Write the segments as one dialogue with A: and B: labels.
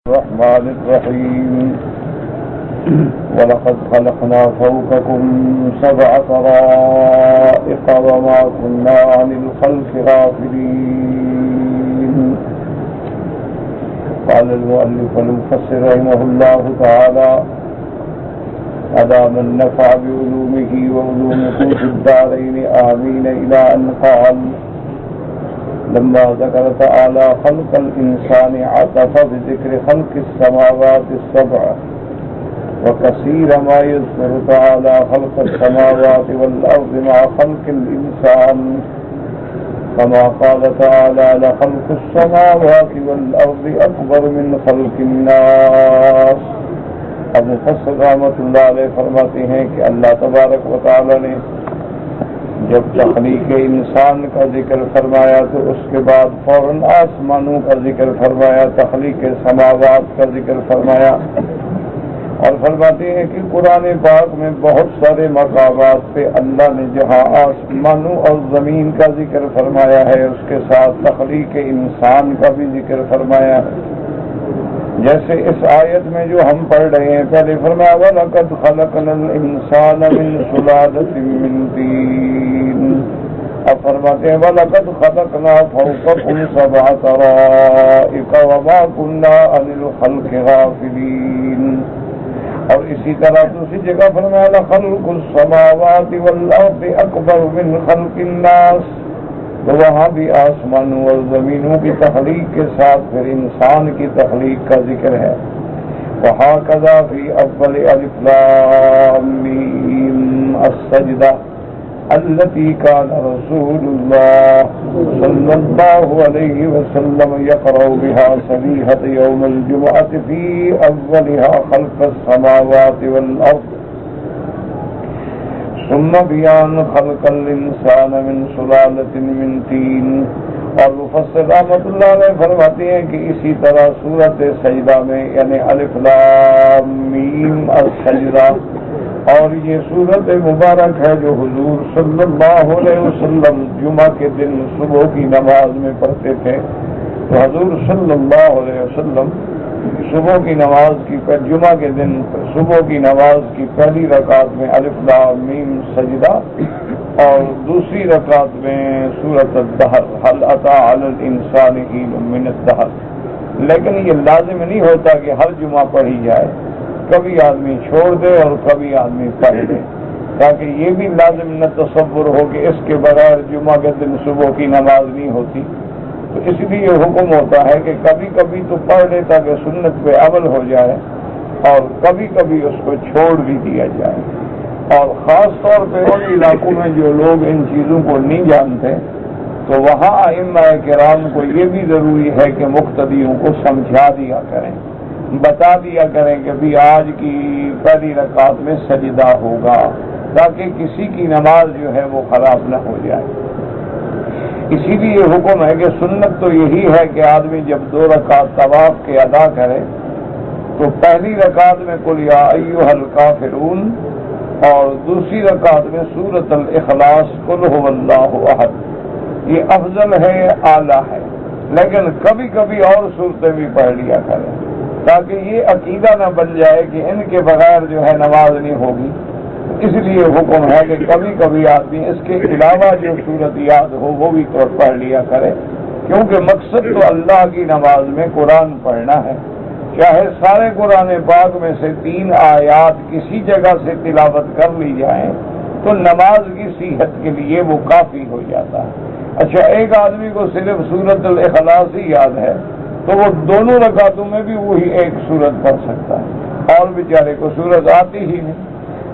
A: الرحمن الرحيم ولقد خلقنا فوقكم 7 طرائق وما كنا عن الخلق غافلين. قال المؤلف المفسر رحمه الله تعالى: أدام النفع بعلومه وعلومكم في الدارين آمين، إلى أن قال: لما ذكر تعالى خلق الإنسان عطف بذكر خلق السماوات السبع، وكثير ما يذكر تعالى خلق السماوات والأرض مع خلق الإنسان، كما قال تعالى: لخلق السماوات والأرض أكبر من خلق الناس. اب مفسر رحمۃ اللہ علیہ فرماتے ہیں کہ اللہ تبارک و تعالی نے جب تخلیق انسان کا ذکر فرمایا تو اس کے بعد فوراً آسمانوں کا ذکر فرمایا، تخلیق سماوات کا ذکر فرمایا، اور فرماتے ہیں کہ قرآن پاک میں بہت سارے مقامات پہ اللہ نے جہاں آسمانوں اور زمین کا ذکر فرمایا ہے اس کے ساتھ تخلیق انسان کا بھی ذکر فرمایا ہے. جیسے اس آیت میں جو ہم پڑھ رہے ہیں، پہلے فرمایا وَلَقَدْ خَلَقْنَا الْإِنسَانَ مِنْ سُلَالَةٍ مِّن طِينٍ، اب فرماتے ہیں وَلَقَدْ خَلَقْنَا فَوْقَكُمْ 7 طَرَائِقَ وَمَا كُنَّا عَنِ الْخَلْقِ غَافِلِينَ. اور اسی طرح دوسری جگہ فرمایا لَخَلْقُ السَّمَاوَاتِ وَالْأَرْضِ أَكْبَرُ مِنْ خَلْقِ النَّاسِ، تو وہاں بھی آسمانوں اور زمینوں کی تخلیق کے ساتھ پھر انسان کی تخلیق کا ذکر ہے. وَهَكَذَا فِي أَوَّلِ أَلِف لام میم السجدہ التي كان رسول الله صلى الله عليه وسلم يقرأ بها صبيحة يوم الجمعة في أولها خلق السماوات والأرض، ثم بیان خلق الانسان من سلالة من طین. اور مفسر رحمۃ اللہ علیہ فرماتے ہیں کہ اسی طرح سورۃ سجدہ میں یعنی الف لام میم السجدہ، اور یہ سورت مبارک ہے جو حضور صلی اللہ علیہ وسلم جمعہ کے دن صبح کی نماز میں پڑھتے تھے. تو حضور صلی اللہ علیہ وسلم صبح کی نماز کی جمعہ کے دن صبح کی نماز کی پہلی رکعت میں الف لام میم سجدہ، اور دوسری رکعت میں سورۃ الدہر هل اتى على الانسان حين من الدہر. لیکن یہ لازم نہیں ہوتا کہ ہر جمعہ پڑھی جائے، کبھی آدمی چھوڑ دے اور کبھی آدمی پڑھ دے، تاکہ یہ بھی لازم نہ تصور ہو کہ اس کے بغیر جمعہ کے دن صبح کی نماز نہیں ہوتی. تو اس لیے حکم ہوتا ہے کہ کبھی کبھی تو پڑھ لے تاکہ سنت پہ عمل ہو جائے، اور کبھی کبھی اس کو چھوڑ بھی دیا جائے. اور خاص طور پہ ان علاقوں میں جو لوگ ان چیزوں کو نہیں جانتے تو وہاں ائمہ کرام کو یہ بھی ضروری ہے کہ مقتدیوں کو سمجھا دیا کریں، بتا دیا کریں کہ بھی آج کی پہلی رکعت میں سجدہ ہوگا، تاکہ کسی کی نماز جو ہے وہ خراب نہ ہو جائے. اسی لیے حکم ہے کہ سنت تو یہی ہے کہ آدمی جب 2 رکعت طواف کے ادا کرے تو پہلی رکعت میں قل یا ایھا الکافرون اور دوسری رکعت میں سورۃ الاخلاص قل ھو اللہ احد. یہ افضل ہے، اعلیٰ ہے، لیکن کبھی کبھی اور صورتیں بھی پڑھ لیا کریں تاکہ یہ عقیدہ نہ بن جائے کہ ان کے بغیر جو ہے نماز نہیں ہوگی. اس لیے حکم ہے کہ کبھی کبھی آدمی اس کے علاوہ جو صورت یاد ہو وہ بھی پڑھ لیا کرے، کیونکہ مقصد تو اللہ کی نماز میں قرآن پڑھنا ہے. چاہے سارے قرآن پاک میں سے 3 آیات کسی جگہ سے تلاوت کر لی جائیں تو نماز کی صحت کے لیے وہ کافی ہو جاتا ہے. اچھا، ایک آدمی کو صرف سورۃ الاخلاص ہی یاد ہے تو وہ دونوں رکعتوں میں بھی وہی ایک سورت پڑھ سکتا ہے، اور بیچارے کو سورت آتی ہی نہیں.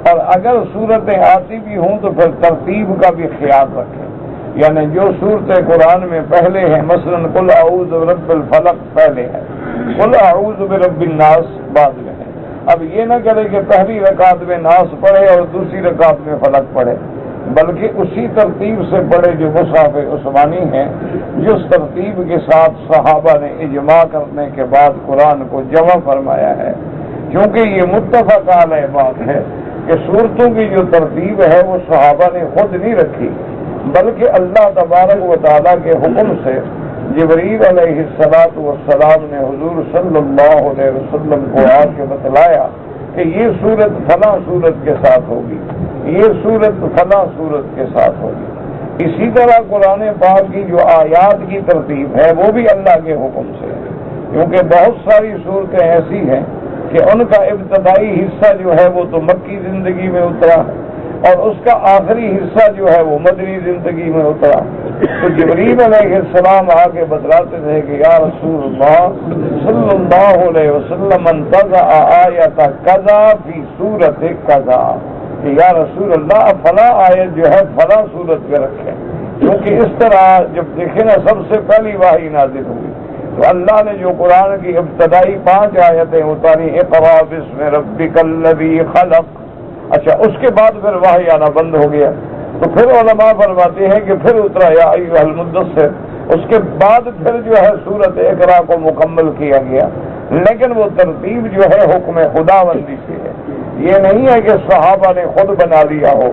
A: اور اگر سورتیں آتی بھی ہوں تو پھر ترتیب کا بھی خیال رکھیں، یعنی جو صورتیں قرآن میں پہلے ہیں، مثلا قل اعوذ برب الفلق پہلے ہے، قل اعوذ برب الناس بعد میں ہے. اب یہ نہ کرے کہ پہلی رکعت میں ناس پڑھے اور دوسری رکعت میں فلق پڑھے، بلکہ اسی ترتیب سے پڑھے جو مصحف عثمانی ہے، جس ترتیب کے ساتھ صحابہ نے اجماع کرنے کے بعد قرآن کو جمع فرمایا ہے. کیونکہ یہ متفق علیہ بات ہے کہ سورتوں کی جو ترتیب ہے وہ صحابہ نے خود نہیں رکھی، بلکہ اللہ تبارک و تعالیٰ کے حکم سے جبریل علیہ السلام نے حضور صلی اللہ علیہ وسلم کو آ کے بتلایا کہ یہ صورت فلاں صورت کے ساتھ ہوگی، یہ صورت فلاں صورت کے ساتھ ہوگی۔ اسی طرح قرآن پاک کی جو آیات کی ترتیب ہے وہ بھی اللہ کے حکم سے ہے، کیونکہ بہت ساری صورتیں ایسی ہیں کہ ان کا ابتدائی حصہ جو ہے وہ تو مکی زندگی میں اترا ہے اور اس کا آخری حصہ جو ہے وہ مدنی زندگی میں اترا۔ تو جبریل علیہ السلام آ کے بتلاتے تھے کہ یا رسول اللہ صلی اللہ علیہ وسلم انتزع آیت کذا فی صورت کذا، کہ یا رسول اللہ فلاں آیت جو ہے فلاں صورت پہ رکھیں، کیونکہ اس طرح جب دیکھیں نا سب سے پہلی وحی نازل ہوئی تو اللہ نے جو قرآن کی ابتدائی 5 آیتیں اتاری، اقرأ باسم ربک الذی خلق، اچھا اس کے بعد پھر وحی آنا بند ہو گیا، تو پھر علماء فرماتے ہیں کہ پھر اترا یا ایھا المدثر، اس کے بعد پھر جو ہے سورت اقرا کو مکمل کیا گیا، لیکن وہ ترتیب جو ہے حکم خداوندی سے ہے، یہ نہیں ہے کہ صحابہ نے خود بنا لیا ہو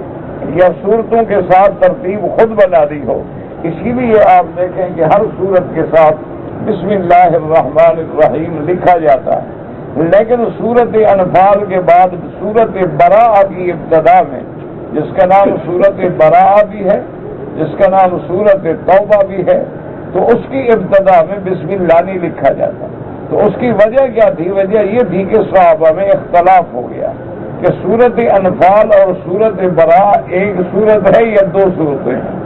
A: یا صورتوں کے ساتھ ترتیب خود بنا دی ہو۔ اسی لیے آپ دیکھیں کہ ہر صورت کے ساتھ بسم اللہ الرحمن الرحیم لکھا جاتا ہے، لیکن سورت انفال کے بعد سورت براءہ کی ابتدا میں، جس کا نام سورت براءہ بھی ہے، جس کا نام سورت توبہ بھی ہے، تو اس کی ابتدا میں بسم اللہ نہیں لکھا جاتا۔ تو اس کی وجہ کیا تھی؟ وجہ یہ تھی کہ صحابہ میں اختلاف ہو گیا کہ سورت انفال اور سورت براءہ ایک سورت ہے یا 2 صورتیں ہیں۔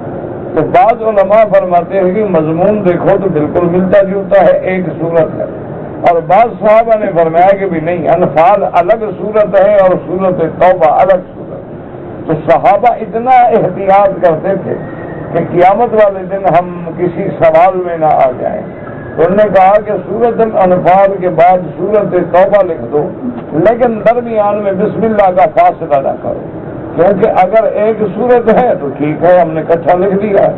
A: تو بعض علماء فرماتے ہیں کہ مضمون دیکھو تو بالکل ملتا جلتا ہے، ایک صورت ہے، اور بعض صحابہ نے فرمایا کہ بھی نہیں، انفال الگ صورت ہے اور سورت توبہ الگ صورت ہے۔ تو صحابہ اتنا احتیاط کرتے تھے کہ قیامت والے دن ہم کسی سوال میں نہ آ جائیں، تو انہوں نے کہا کہ سورت الانفال کے بعد سورت توبہ لکھ دو، لیکن درمیان میں بسم اللہ کا فاصلہ نہ کرو، کیونکہ اگر ایک صورت ہے تو ٹھیک ہے ہم نے اکٹھا لکھ دیا ہے،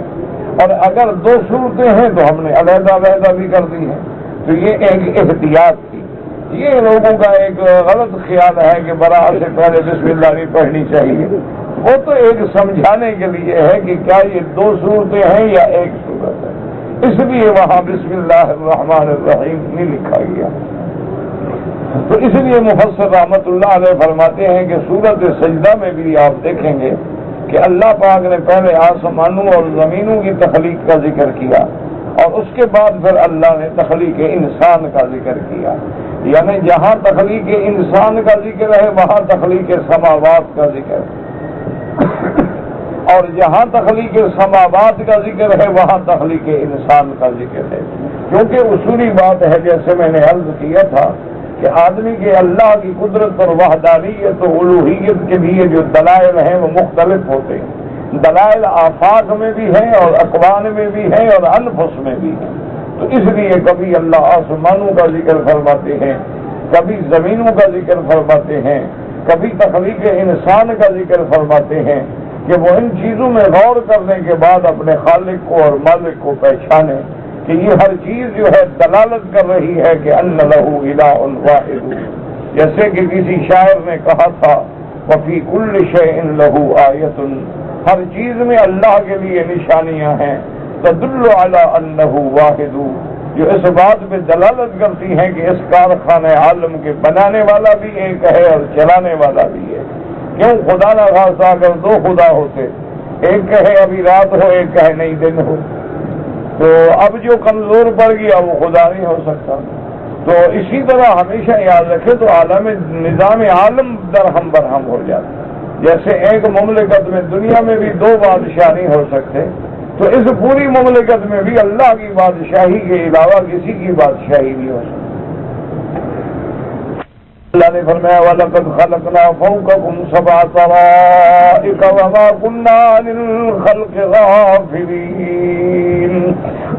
A: اور اگر 2 صورتیں ہیں تو ہم نے علیحدہ علیحدہ بھی کر دی ہیں۔ تو یہ ایک احتیاط تھی۔ یہ لوگوں کا ایک غلط خیال ہے کہ براءہ سے پہلے بسم اللہ نہیں پڑھنی چاہیے، وہ تو ایک سمجھانے کے لیے ہے کہ کیا یہ 2 صورتیں ہیں یا ایک صورت ہے، اس لیے وہاں بسم اللہ الرحمن الرحیم نہیں لکھا گیا۔ تو اس لیے مفسر رحمت اللہ علیہ فرماتے ہیں کہ سورت سجدہ میں بھی آپ دیکھیں گے کہ اللہ پاک نے پہلے آسمانوں اور زمینوں کی تخلیق کا ذکر کیا اور اس کے بعد پھر اللہ نے تخلیق انسان کا ذکر کیا، یعنی جہاں تخلیق انسان کا ذکر ہے وہاں تخلیق سماوات کا ذکر ہے، اور جہاں تخلیق سماوات کا ذکر ہے وہاں تخلیق انسان کا ذکر ہے، کیونکہ اصولی بات ہے جیسے میں نے عرض کیا تھا کہ آدمی کے اللہ کی قدرت اور وحدانیت اور الوہیت کے لیے جو دلائل ہیں وہ مختلف ہوتے ہیں، دلائل آفاق میں بھی ہیں اور اقوان میں بھی ہیں اور انفس میں بھی ہیں۔ تو اس لیے کبھی اللہ آسمانوں کا ذکر فرماتے ہیں، کبھی زمینوں کا ذکر فرماتے ہیں، کبھی تخلیق انسان کا ذکر فرماتے ہیں کہ وہ ان چیزوں میں غور کرنے کے بعد اپنے خالق کو اور مالک کو پہچانے کہ یہ ہر چیز جو ہے دلالت کر رہی ہے کہ ان لہ الہ واحد، جیسے کہ کسی شاعر نے کہا تھا وفی کل شیء لہ آیۃ، ہر چیز میں اللہ کے لیے نشانیاں ہیں، تدل علی انہ واحد، جو اس بات پہ دلالت کرتی ہیں کہ اس کارخانہ عالم کے بنانے والا بھی ایک ہے اور چلانے والا بھی ہے۔ کیوں؟ خدا نہ خاصا اگر 2 خدا ہوتے، ایک کہے ابھی رات ہو ایک کہے نہیں دن ہو، تو اب جو کمزور پڑ گیا وہ خدا نہیں ہو سکتا۔ تو اسی طرح ہمیشہ یاد رکھے تو عالم نظام عالم درہم برہم ہو جاتا، جیسے ایک مملکت میں دنیا میں بھی 2 بادشاہ نہیں ہو سکتے، تو اس پوری مملکت میں بھی اللہ کی بادشاہی کے علاوہ کسی کی بادشاہی نہیں ہو سکتی۔ اللہ نے فرمایا وَلَقَدْ خَلَقْنَا فَوْقَكُمْ سَبْعَ طَرَائِقَ وَمَا كُنَّا عَنِ الْخَلْقِ غَافِلِينَ۔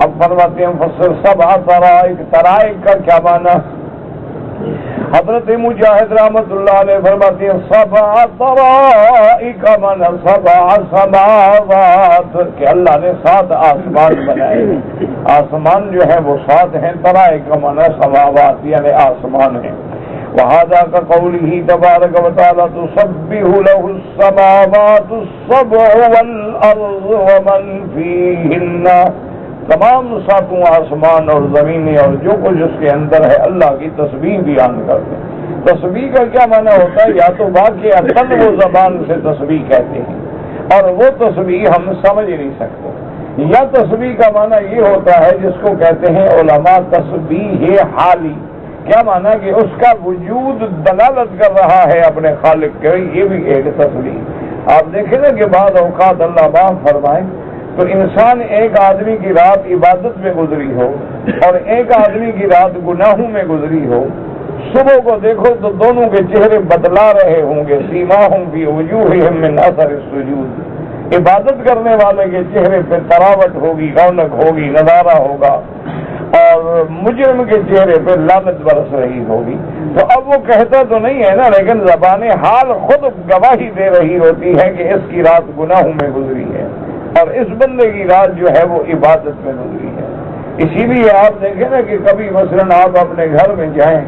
A: اب فرماتے ہیں مفسر 7 طرائق، طرائق کا کیا معنی؟ حضرت مجاہد رحمت اللہ علیہ فرماتے ہیں 7 طرائق معنی 7 سماوات، کہ اللہ نے 7 آسمان بنائے، آسمان جو ہے وہ 7 ہیں، طرائق کا معنی سماوات یعنی آسمان ہیں۔ وهذا كقوله تبارك وتعالى تسبح له السماوات السبع والأرض ومن فيهن، تمام ساتوں آسمان اور زمینیں اور جو کچھ اس کے اندر ہے اللہ کی تسبیح بیان کرتے ہیں۔ تسبیح کا کیا معنی ہوتا ہے؟ یا تو واقعتاً وہ زبان سے تسبیح کہتے ہیں اور وہ تسبیح ہم سمجھ نہیں سکتے، یا تسبیح کا معنی یہ ہوتا ہے جس کو کہتے ہیں علماء تسبیح حالی۔ کیا معنی کہ اس کا وجود دلالت کر رہا ہے اپنے خالق کے، یہ بھی ایک تسبیح۔ آپ دیکھیں نا کہ بعض اوقات اللہ معاف فرمائے تو انسان ایک آدمی کی رات عبادت میں گزری ہو اور ایک آدمی کی رات گناہوں میں گزری ہو، صبح کو دیکھو تو دونوں کے چہرے بدلا رہے ہوں گے، سیماہم فی وجوہہم من اثر السجود۔ عبادت کرنے والے کے چہرے پہ تراوٹ ہوگی، رونق ہوگی، نظارہ ہوگا، اور مجرم کے چہرے پہ لعنت برس رہی ہوگی۔ تو اب وہ کہتا تو نہیں ہے نا، لیکن زبان حال خود گواہی دے رہی ہوتی ہے کہ اس کی رات گناہوں میں گزری ہے اور اس بندے کی رات جو ہے وہ عبادت میں گزری ہے۔ اسی لیے آپ دیکھیں نا کہ کبھی مثلاً آپ اپنے گھر میں جائیں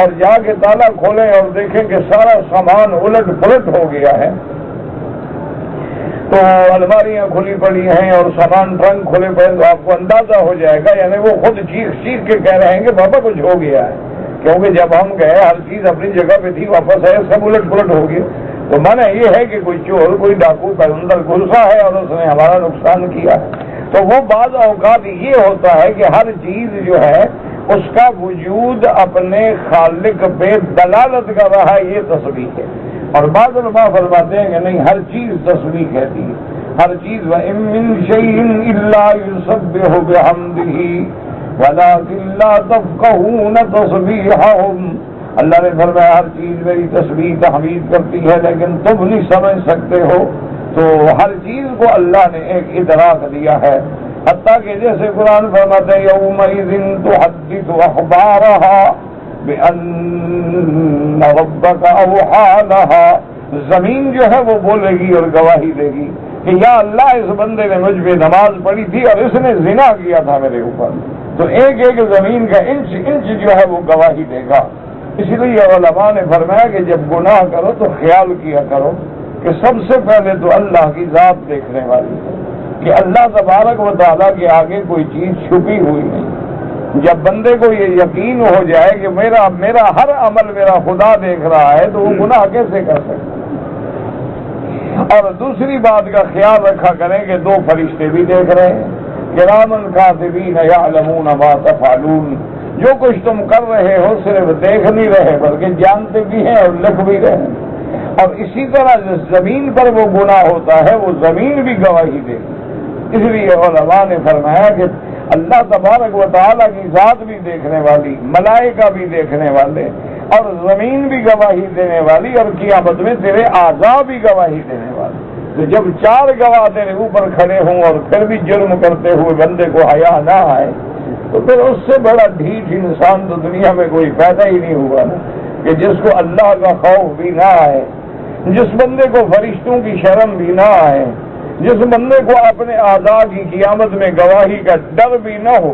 A: اور جا کے تالا کھولیں اور دیکھیں کہ سارا سامان الٹ پلٹ ہو گیا ہے، تو الماریاں کھلی پڑی ہیں اور سامان ٹرنک کھلے پڑے، تو آپ کو اندازہ ہو جائے گا، یعنی وہ خود چیخ کے کہہ رہے ہیں کہ بابا کچھ ہو گیا ہے، کیونکہ جب ہم گئے ہر چیز اپنی جگہ پہ تھی، واپس ہے سب الٹ پلٹ ہو گئی۔ تو مانا یہ ہے کہ کوئی چور، کوئی ڈاکو اندر گھسا ہے اور اس نے ہمارا نقصان کیا۔ تو وہ بعض اوقات یہ ہوتا ہے کہ ہر چیز جو ہے اس کا وجود اپنے خالق پہ دلالت کر رہا ہے، یہ تسبیح ہے۔ اور بعض علماء فرماتے ہیں کہ نہیں، ہر چیز تسبیح کہتی ہے، ہر چیز وَإِن مِّن شَيْءٍ إِلَّا يُسَبِّحُ بِحَمْدِهِ وَلَٰكِن لَّا تَفْقَهُونَ تَسْبِيحَهُمْ۔ اللہ نے فرمایا ہر چیز میری تسبیح تحمید کرتی ہے لیکن تم نہیں سمجھ سکتے ہو۔ تو ہر چیز کو اللہ نے ایک ادراک دیا ہے، حتیٰ کہ جیسے قرآن فرماتے ہیں یومئذ تحدث اخبارها بأن ربك اوحى لها، زمین جو ہے وہ بولے گی اور گواہی دے گی کہ یا اللہ اس بندے نے مجھ پہ نماز پڑھی تھی اور اس نے زنا کیا تھا میرے اوپر۔ تو ایک ایک زمین کا انچ جو ہے وہ گواہی دے گا۔ اسی لیے علماء نے فرمایا کہ جب گناہ کرو تو خیال کیا کرو کہ سب سے پہلے تو اللہ کی ذات دیکھنے والی ہے، کہ اللہ تبارک و تعالیٰ کے آگے کوئی چیز چھپی ہوئی نہیں۔ جب بندے کو یہ یقین ہو جائے کہ میرا ہر عمل میرا خدا دیکھ رہا ہے تو وہ گناہ کیسے کر سکتا ہے؟ اور دوسری بات کا خیال رکھا کریں کہ دو فرشتے بھی دیکھ رہے ہیں، کرامن کاتبین یعلمون ما تفعلون، جو کچھ تم کر رہے ہو صرف دیکھ نہیں رہے بلکہ جانتے بھی ہیں اور لکھ بھی رہے ہیں۔ اور اسی طرح جس زمین پر وہ گناہ ہوتا ہے وہ زمین بھی گواہی دے گی۔ اس لیے علماء نے فرمایا کہ اللہ تبارک و تعالیٰ کی ذات بھی دیکھنے والی، ملائکہ بھی دیکھنے والے اور زمین بھی گواہی دینے والی، اور قیامت میں تیرے اعضاء بھی گواہی دینے والے۔ تو جب چار گواہ تیرے اوپر کھڑے ہوں اور پھر بھی جرم کرتے ہوئے بندے کو حیا نہ آئے تو پھر اس سے بڑا ڈھیٹ انسان تو دنیا میں کوئی پیدا ہی نہیں ہوا نا، کہ جس کو اللہ کا خوف بھی نہ آئے، جس بندے کو فرشتوں کی شرم بھی نہ آئے، جس بندے کو اپنے اعضاء کی قیامت میں گواہی کا ڈر بھی نہ ہو۔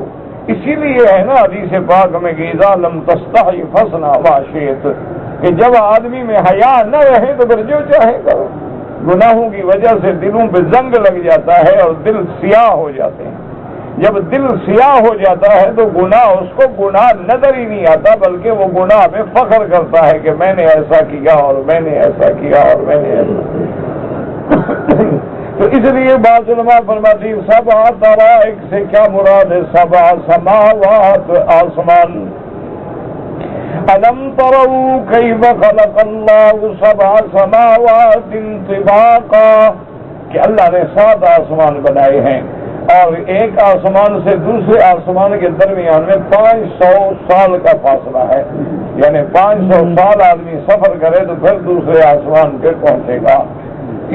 A: اسی لیے ہے نا حدیث پاک میں کہ اذا لم تستحی فاصنع ما شئت، کہ جب آدمی میں حیا نہ رہے تو پھر جو چاہے کرو۔ گناہوں کی وجہ سے دلوں پہ زنگ لگ جاتا ہے اور دل سیاہ ہو جاتے ہیں۔ جب دل سیاہ ہو جاتا ہے تو گناہ اس کو گناہ نظر ہی نہیں آتا، بلکہ وہ گناہ میں فخر کرتا ہے کہ میں نے ایسا کیا اور میں نے ایسا کیا اور میں نے ایسا کیا۔ تو اس لیے بعض علماء فرماتی سبع طرائق سے کیا مراد ہے؟ سبع سماوات، آسمان۔ الم تروا کیف خلق اللہ سبع سماوات طباقا، کہ اللہ نے 7 آسمان بنائے ہیں اور ایک آسمان سے دوسرے آسمان کے درمیان میں 500 سال کا فاصلہ ہے، یعنی 500 سال آدمی سفر کرے تو پھر دوسرے آسمان پہ پہنچے گا۔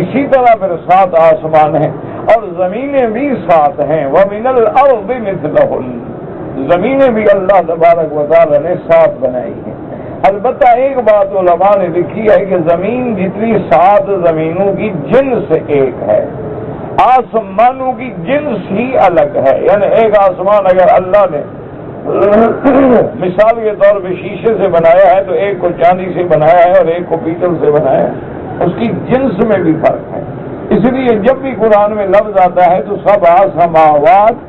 A: اسی طرح پھر 7 آسمان ہیں اور زمینیں بھی 7 ہیں۔ وَمِنَ الْأَرْضِ مِثْلَهُنَّ، زمینیں بھی اللہ تبارک و تعالی نے 7 بنائی ہیں۔ البتہ ایک بات علماء نے لکھی ہے کہ زمین جتنی 7 زمینوں کی جنس ایک ہے، آسمانوں کی جنس ہی الگ ہے۔ یعنی ایک آسمان اگر اللہ نے مثال کے طور پہ شیشے سے بنایا ہے تو ایک کو چاندی سے بنایا ہے اور ایک کو پیتل سے بنایا ہے، اس کی جنس میں بھی فرق ہے۔ اس لیے جب بھی قرآن میں لفظ آتا ہے تو 7 سماوات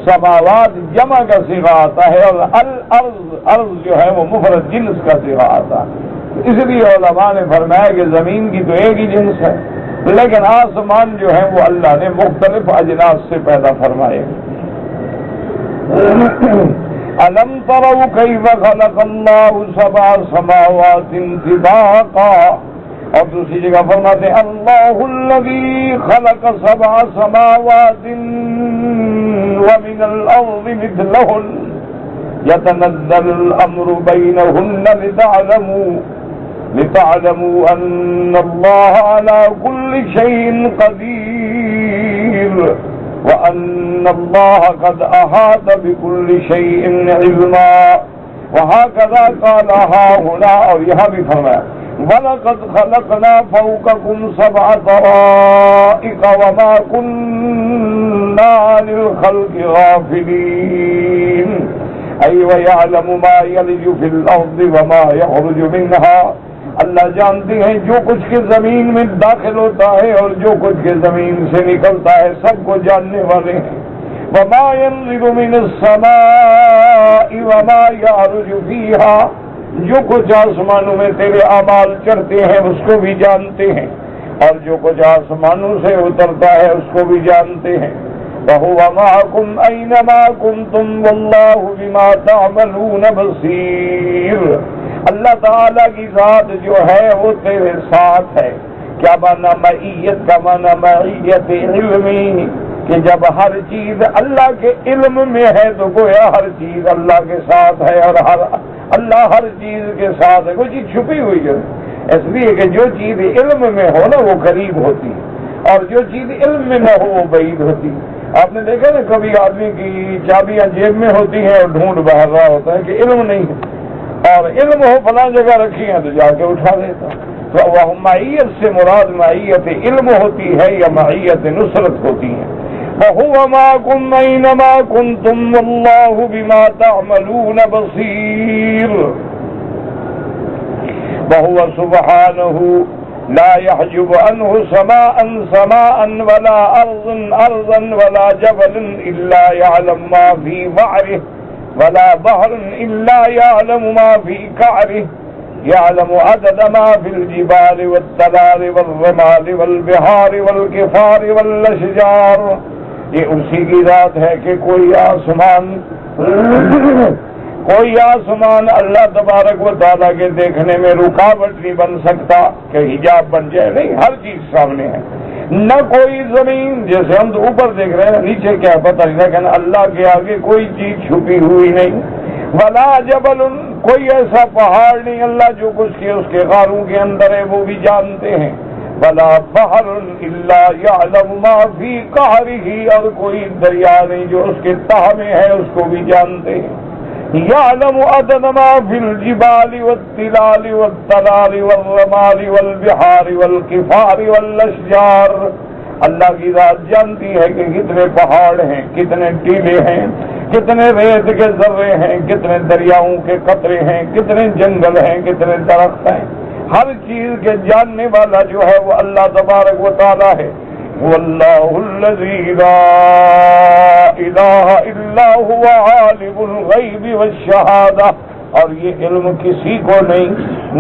A: سماوات جمع کا صیغہ آتا ہے اور الارض جو ہے وہ مفرد جنس کا صیغہ آتا ہے، اس لیے علماء نے فرمایا کہ زمین کی تو ایک ہی جنس ہے، لیکن آسمان جو ہے وہ اللہ نے مختلف اجناس سے پیدا فرمائے۔ أَلَمْ تَرَوْا كَيْفَ خَلَقَ اللَّهُ سَبْعَ سَمَاوَاتٍ طِبَاقًا، اور دوسری جگہ فرماتے ہیں اللَّهُ الَّذِي خَلَقَ سَبْعَ سَمَاوَاتٍ وَمِنَ الْأَرْضِ مِثْلَهُنَّ يَتَنَزَّلُ الْأَمْرُ بَيْنَهُنَّ لِتَعْلَمُوا أَنَّ اللَّهَ عَلَى كُلِّ شَيْءٍ قَدِيرٌ وَأَنَّ اللَّهَ قَدْ أَحَاطَ بِكُلِّ شَيْءٍ عِلْمًا وَهَكَذَا قَالَ هُنَا، اور یہاں بھی فرمایا وَلَقَدْ خَلَقْنَا فَوْقَكُمْ سَبْعَ طَرَائِقَ وَمَا كُنَّا عَنِ الْخَلْقِ غَافِلِينَ، أَيْ وَيَعْلَمُ مَا يَلِجُ فِي الْأَرْضِ وَمَا يَخْرُجُ مِنْهَا، اللہ جانتے ہیں جو کچھ کے زمین میں داخل ہوتا ہے اور جو کچھ کے زمین سے نکلتا ہے، سب کو جاننے والے ہیں۔ وَمَا يَنزِلُ مِنَ السَّمَاءِ وَمَا يَعْرُجُ فِيهَا، جو کچھ آسمانوں میں تیرے اعمال چڑھتے ہیں اس کو بھی جانتے ہیں، اور جو کچھ آسمانوں سے اترتا ہے اس کو بھی جانتے ہیں۔ وَهُوَ مَعَكُمْ أَيْنَمَا كُنْتُمْ وَاللَّهُ بِمَا تَعْمَلُونَ بَصِيرٌ، اللہ تعالیٰ کی ذات جو ہے وہ تیرے ساتھ ہے۔ کیا معنی معیت کا؟ معنی معیت علمی، کہ جب ہر چیز اللہ کے علم میں ہے تو گویا ہر چیز اللہ کے ساتھ ہے، اور اللہ ہر چیز کے ساتھ ہے، کوئی چیز چھپی ہوئی ہے، اس لیے کہ جو چیز علم میں ہو نا وہ قریب ہوتی، اور جو چیز علم میں نہ ہو وہ بعید ہوتی۔ آپ نے دیکھا نا کبھی آدمی کی چابیاں جیب میں ہوتی ہیں اور ڈھونڈ باہر رہا ہوتا ہے کہ علم نہیں ہے، اور علم ہو فلاں جگہ رکھی ہیں تو جا کے اٹھا دیتا۔ تو وہ معیت سے مراد معیت علم ہوتی ہے یا معیت نصرت ہوتی ہے۔ وَهُوَ مَعَكُمْ أَيْنَمَا كُنْتُمْ وَاللَّهُ بِمَا تَعْمَلُونَ بَصِيرٌ وَهُوَ سُبْحَانَهُ لا يحجب عنه سماء ولا أرضا ولا جبل إلا يعلم ما في بحره ولا بحر إلا يعلم ما في كعره يعلم عدد ما في الجبال والتلال والرمال والبحار والكفار والأشجار، یہ اسی کی ذات ہے کہ کوئی آسمان اللہ تبارک و تعالیٰ کے دیکھنے میں رکاوٹ نہیں بن سکتا کہ حجاب بن جائے، نہیں، ہر چیز سامنے ہے۔ نہ کوئی زمین، جیسے ہم تو اوپر دیکھ رہے ہیں نیچے کیا پتہ نہیں، لیکن اللہ کے آگے کوئی چیز چھپی ہوئی نہیں۔ ولا جبل، کوئی ایسا پہاڑ نہیں، اللہ جو کچھ کیا اس کے غاروں کے اندر ہے وہ بھی جانتے ہیں۔ ولا بحر الا يعلم ما في قعره، اور کوئی دریا نہیں جو اس کے تہ میں ہے اس کو بھی جانتے ہیں۔ يعلم عدد ما في الجبال والتلال والتلال والرمال والبحار والكفار والاشجار، اللہ کی ذات جانتی ہے کہ کتنے پہاڑ ہیں، کتنے ٹیلے ہیں، کتنے ریت کے ذرے ہیں، کتنے دریاؤں کے قطرے ہیں، کتنے جنگل ہیں، کتنے درخت ہیں، ہر چیز کے جاننے والا جو ہے وہ اللہ تبارک و تعالی ہے۔ واللہ الذی لا الہ الا هو عالم الغیب والشہادہ، اور یہ علم کسی کو نہیں،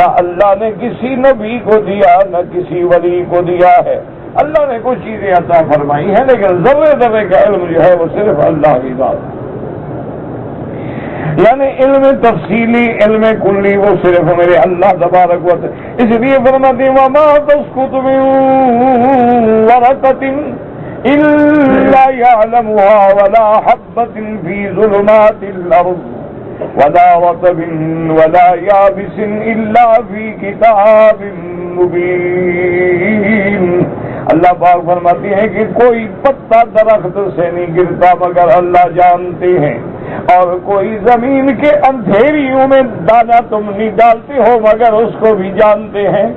A: نہ اللہ نے کسی نبی کو دیا نہ کسی ولی کو دیا ہے۔ اللہ نے کچھ چیزیں عطا فرمائی ہیں لیکن ذرے ذرے کا علم جو ہے وہ صرف اللہ کی ذات ہے، یعنی علم تفصیلی، علم کلی وہ صرف میرے اللہ تبارک و تعالی۔ اس لیے فرماتے ہیں وما تسقط من ورقۃ الا يعلمها ولا حبۃ في ظلمات الارض ولا رطب ولا يابس الا في كتاب مبين، اللہ پاک فرماتی ہے کہ کوئی پتا درخت سے نہیں گرتا مگر اللہ جانتے ہیں، اور کوئی زمین کے اندھیریوں میں دانا تم نہیں ڈالتے ہو مگر اس کو بھی جانتے ہیں۔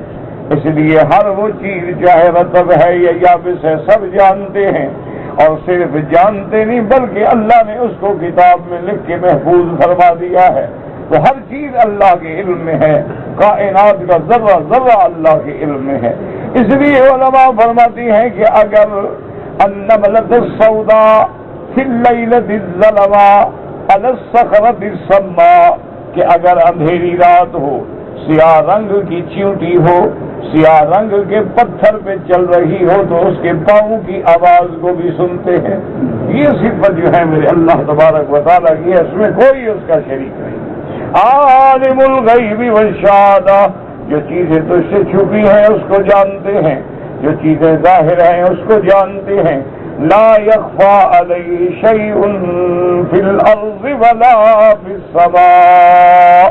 A: اس لیے ہر وہ چیز چاہے رطب ہے یا یابس ہے سب جانتے ہیں، اور صرف جانتے نہیں بلکہ اللہ نے اس کو کتاب میں لکھ کے محفوظ فرما دیا ہے۔ تو ہر چیز اللہ کے علم میں ہے، کائنات کا ذرہ ذرہ اللہ کے علم میں ہے۔ اس لیے علماء فرماتی ہیں کہ اگر النملۃ السوداء فی اللیلۃ الظلماء علی الصخرۃ الصماء، کہ اگر اندھیری رات ہو، سیاہ رنگ کی چیونٹی ہو، سیاہ رنگ کے پتھر پہ چل رہی ہو تو اس کے پاؤں کی آواز کو بھی سنتے ہیں۔ یہ صفت جو ہے میرے اللہ تبارک و تعالیٰ کی ہے، اس میں کوئی اس کا شریک نہیں۔ عالم الغیب والشہادہ، جو چیزیں تو اس سے چھپی ہیں اس کو جانتے ہیں، جو چیزیں ظاہر ہیں اس کو جانتے ہیں۔ لا یخفی علیہ شیء فی الارض ولا فی السماء،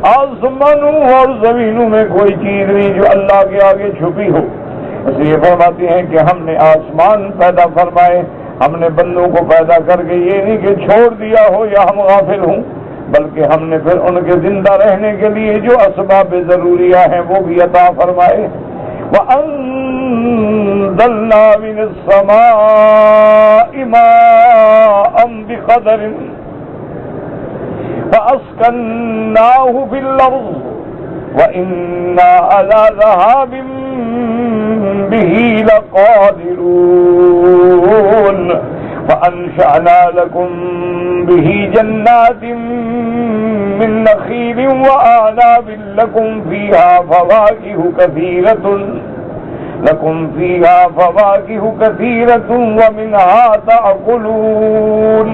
A: آسمانوں اور زمینوں میں کوئی چیز نہیں جو اللہ کے آگے چھپی ہو۔ اس لیے فرماتے ہیں کہ ہم نے آسمان پیدا فرمائے، ہم نے بندوں کو پیدا کر کے یہ نہیں کہ چھوڑ دیا ہو یا ہم غافل ہوں، بلکہ ہم نے پھر ان کے زندہ رہنے کے لیے جو اسباب ضروریہ ہیں وہ بھی عطا فرمائے۔ وَأَنزَلْنَا مِنَ السَّمَاءِ مَاءً بِقَدَرٍ فَأَسْكَنَّاهُ فِي الْأَرْضِ وَإِنَّا عَلَى ذَهَابٍ بِهِ لَقَادِرُونَ فَأَنشَأْنَا لَكُم بِهِ جَنَّاتٍ مِّن نَخِيلٍ وَأَعْنَابٍ لَكُمْ فِيهَا فَوَاكِهُ كَثِيرَةٌ وَمِنْهَا تَأْكُلُونَ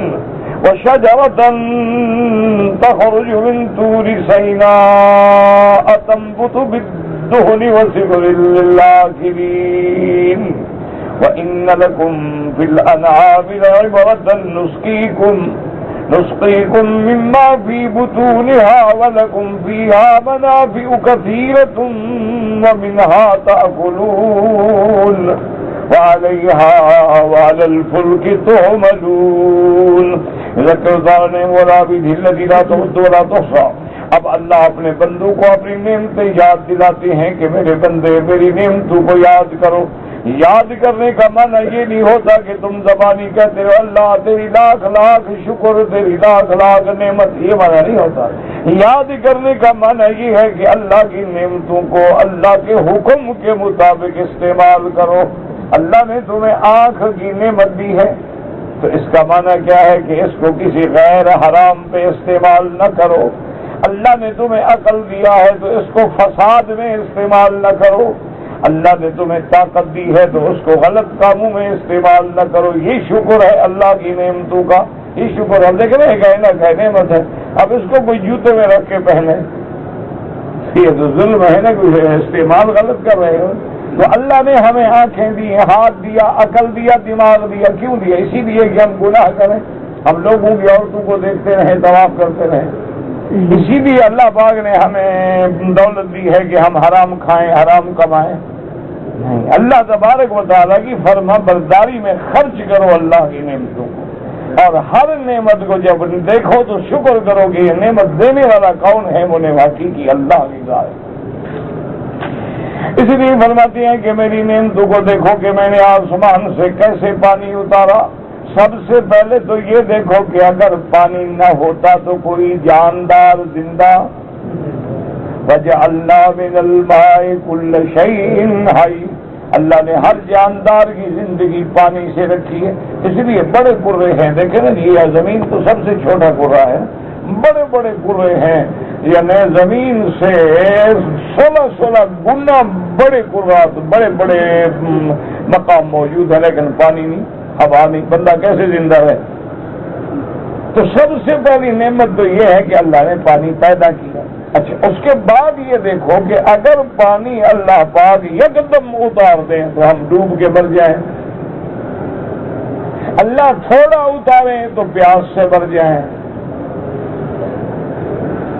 A: وَشَجَرَةً تَخْرُجُ مِنْ طُورِ سَيْنَاءَ تَنبُتُ بِالدُّهْنِ وَصِبْغٍ لِلْآكِلِينَ وَإِنَّ لَكُمْ فِي الْأَنْعَامِ لَعِبْرَةً نُسْقِيكُم مِّمَّا فِي بُطُونِهَا وَلَكُمْ فِيهَا مَنَافِعُ كَثِيرَةٌ وَمِنْهَا تَأْكُلُونَ وَعَلَيْهَا وَعَلَى الْفُلْكِ تُحْمَلُونَ ذَكَّرْنَا وَلَا بِهِ الَّذِي لَا تُعَدُّ وَلَا تُحْصَى۔ اب اللہ اپنے بندوں کو اپنی نعمتیں یاد دلاتے ہیں کہ میرے بندے میری نعمتوں کو یاد کرو۔ یاد کرنے کا معنی یہ نہیں ہوتا کہ تم زبانی کہتے ہو اللہ تیری لاکھ لاکھ شکر، تیری لاکھ لاکھ نعمت، یہ معنی نہیں ہوتا۔ یاد کرنے کا معنی یہ ہے کہ اللہ کی نعمتوں کو اللہ کے حکم کے مطابق استعمال کرو۔ اللہ نے تمہیں آنکھ کی نعمت دی ہے تو اس کا معنی کیا ہے کہ اس کو کسی غیر حرام پہ استعمال نہ کرو۔ اللہ نے تمہیں عقل دیا ہے تو اس کو فساد میں استعمال نہ کرو۔ اللہ نے تمہیں طاقت دی ہے تو اس کو غلط کاموں میں استعمال نہ کرو۔ یہ شکر ہے اللہ کی نعمتوں کا، یہ شکر ہم دیکھ رہے ہیں کہ نعمت ہے، اب اس کو کوئی جوتے میں رکھ کے پہنے، یہ تو ظلم ہے نا، کوئی استعمال غلط کر رہے ہو۔ تو اللہ نے ہمیں آنکھیں دی، ہاتھ دیا، عقل دیا، دماغ دیا، کیوں دیا؟ اسی لیے کہ ہم گناہ کریں، ہم لوگوں کی عورتوں کو دیکھتے رہیں، طواف کرتے رہیں۔ اسی لیے اللہ پاک نے ہمیں دولت دی ہے کہ ہم حرام کھائیں، حرام کمائیں نہیں۔ اللہ تبارک و تعالیٰ کی فرما برداری میں خرچ کرو اللہ کی نعمتوں کو، اور ہر نعمت کو جب دیکھو تو شکر کرو کہ یہ نعمت دینے والا کون ہے، وہ واقعی کی اللہ کی ذات۔ اس لیے فرماتے ہیں کہ میری نعمتوں کو دیکھو کہ میں نے آسمان سے کیسے پانی اتارا۔ سب سے پہلے تو یہ دیکھو کہ اگر پانی نہ ہوتا تو کوئی جاندار زندہ، وَجَعَلْنَا مِنَ الْمَاءِ كُلَّ شَيْءٍ حَيٍّ، اللہ نے ہر جاندار کی زندگی پانی سے رکھی ہے۔ اس لیے بڑے قرے ہیں، دیکھیں نا یہ زمین تو سب سے چھوٹا قرہ ہے، بڑے بڑے قرے ہیں، یعنی زمین سے 16 گنا بڑے قرات، بڑے بڑے مقام موجود ہے، لیکن پانی نہیں، ہوا نہیں، بندہ کیسے زندہ ہے؟ تو سب سے پہلی نعمت تو یہ ہے کہ اللہ نے پانی پیدا کیا۔ اچھا، اس کے بعد یہ دیکھو کہ اگر پانی اللہ پاک یکدم اتار دیں تو ہم ڈوب کے مر جائیں، اللہ تھوڑا اتاریں تو پیاس سے مر جائیں۔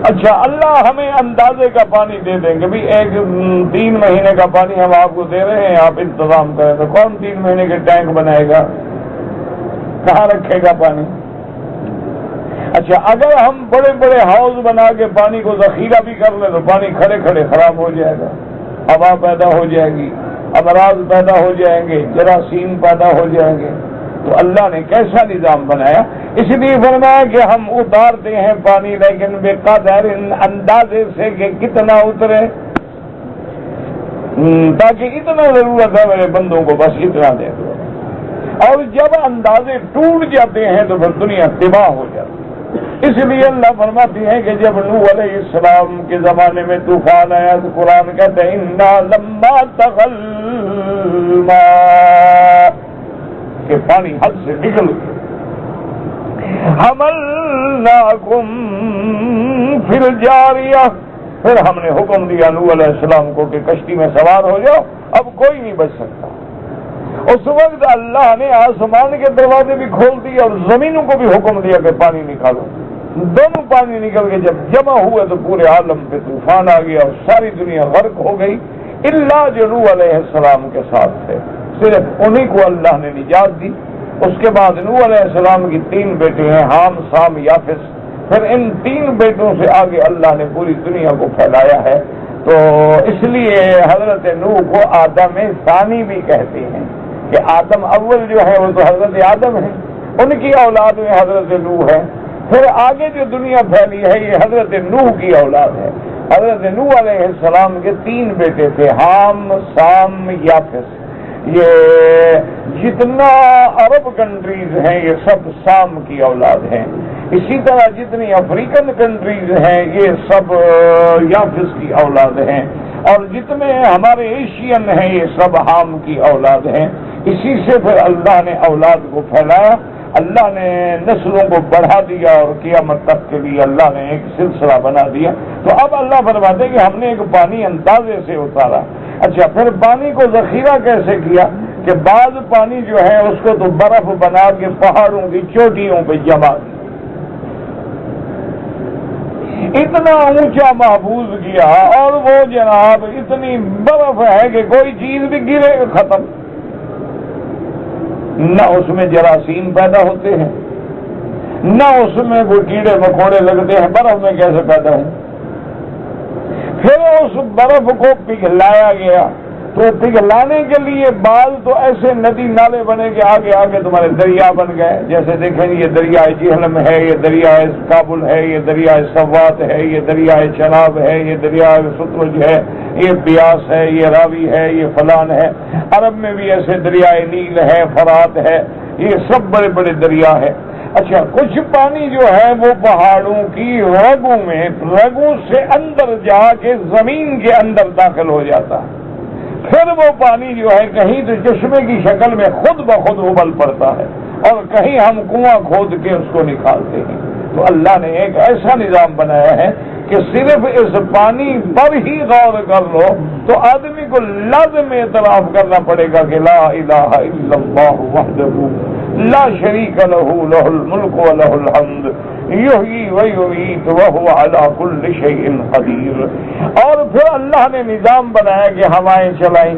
A: اچھا، اللہ ہمیں اندازے کا پانی دے دیں کہ بھی 3 مہینے کا پانی ہم آپ کو دے رہے ہیں، آپ انتظام کریں، تو کون 3 مہینے کے ٹینک بنائے گا؟ کہاں رکھے گا پانی؟ اچھا، اگر ہم بڑے بڑے ہاؤس بنا کے پانی کو ذخیرہ بھی کر لیں تو پانی کھڑے کھڑے خراب ہو جائے گا، ہوا پیدا ہو جائے گی، امراض پیدا ہو جائیں گے، جراثیم پیدا ہو جائیں گے۔ تو اللہ نے کیسا نظام بنایا؟ اس لیے فرمایا کہ ہم اتارتے ہیں پانی لیکن بے قدر، اندازے سے کہ کتنا اترے، تاکہ اتنا ضرورت ہے میرے بندوں کو بس اتنا دے دو۔ اور جب اندازے ٹوٹ جاتے ہیں تو پھر دنیا تباہ ہو جاتی ہے۔ اس لیے اللہ فرماتی ہے کہ جب نوح علیہ السلام کے زمانے میں طوفان آیا تو قرآن کہتے ہیں انا لما طغى الماء، کہ پانی حد سے نکل گیا، حملناکم فی الجاریہ، پھر ہم نے حکم دیا نوح علیہ السلام کو کہ کشتی میں سوار ہو جاؤ، اب کوئی نہیں بچ سکتا۔ اس وقت اللہ نے آسمان کے دروازے بھی کھول دیے اور زمینوں کو بھی حکم دیا کہ پانی نکالو۔ دونوں پانی نکل کے جب جمع ہوئے تو پورے عالم پہ طوفان آ گیا اور ساری دنیا غرق ہو گئی، الا جو نوح علیہ السلام کے ساتھ تھے، صرف انہی کو اللہ نے نجات دی۔ اس کے بعد نوح علیہ السلام کی 3 بیٹے ہیں، حام، سام، یافس۔ پھر ان 3 بیٹوں سے آگے اللہ نے پوری دنیا کو پھیلایا ہے، تو اس لیے حضرت نوح کو آدم ثانی بھی کہتے ہیں کہ آدم اول جو ہے وہ تو حضرت آدم ہے، ان کی اولاد میں حضرت نوح ہے۔ پھر آگے جو دنیا پھیلی ہے یہ حضرت نوح کی اولاد ہے۔ حضرت نوح علیہ السلام کے 3 بیٹے تھے، حام، سام، یافس۔ یہ جتنا عرب کنٹریز ہیں یہ سب سام کی اولاد ہیں، اسی طرح جتنی افریقن کنٹریز ہیں یہ سب یافس کی اولاد ہیں، اور جتنے ہمارے ایشین ہیں یہ سب حام کی اولاد ہیں۔ اسی سے پھر اللہ نے اولاد کو پھیلایا، اللہ نے نسلوں کو بڑھا دیا اور قیامت تک کے لیے اللہ نے ایک سلسلہ بنا دیا۔ تو اب اللہ فرماتے ہیں کہ ہم نے ایک پانی اندازے سے اتارا۔ اچھا، پھر پانی کو ذخیرہ کیسے کیا کہ بعض پانی جو ہے اس کو تو برف بنا کے پہاڑوں کی چوٹیوں پہ جما دیا، اتنا اونچا محفوظ کیا، اور وہ جناب اتنی برف ہے کہ کوئی چیز بھی گرے ختم، نہ اس میں جراثیم پیدا ہوتے ہیں، نہ اس میں کوئی کیڑے مکوڑے لگتے ہیں، برف میں کیسے پیدا ہے؟ پھر اس برف کو پگھلایا گیا، تو پگھلانے کے لیے بعض تو ایسے ندی نالے بنے کہ آگے آگے تمہارے دریا بن گئے، جیسے دیکھیں یہ دریائے جہلم ہے، یہ دریائے کابل ہے، یہ دریائے سوات ہے، یہ دریائے چناب ہے، یہ دریائے ستلج ہے، یہ بیاس ہے، یہ راوی ہے، یہ فلان ہے۔ عرب میں بھی ایسے دریائے نیل ہے، فرات ہے، یہ سب بڑے بڑے دریا ہے۔ اچھا، کچھ پانی جو ہے وہ پہاڑوں کی رگوں میں، رگوں سے اندر جا کے زمین کے اندر داخل ہو جاتا ہے، پھر وہ پانی جو ہے کہیں تو چشمے کی شکل میں خود بخود ابل پڑتا ہے، اور کہیں ہم کنواں کھود کے اس کو نکالتے ہیں۔ تو اللہ نے ایک ایسا نظام بنایا ہے کہ صرف اس پانی پر ہی غور کر لو تو آدمی کو لازم اعتراف کرنا پڑے گا کہ لا الہ الا اللہ وحدہ لا شریک لہ لہ الملک ولہ الحمد یحیی ویمیت وہو علی کل شیء قدیر۔ اور پھر اللہ نے نظام بنایا کہ ہوائیں چلائیں،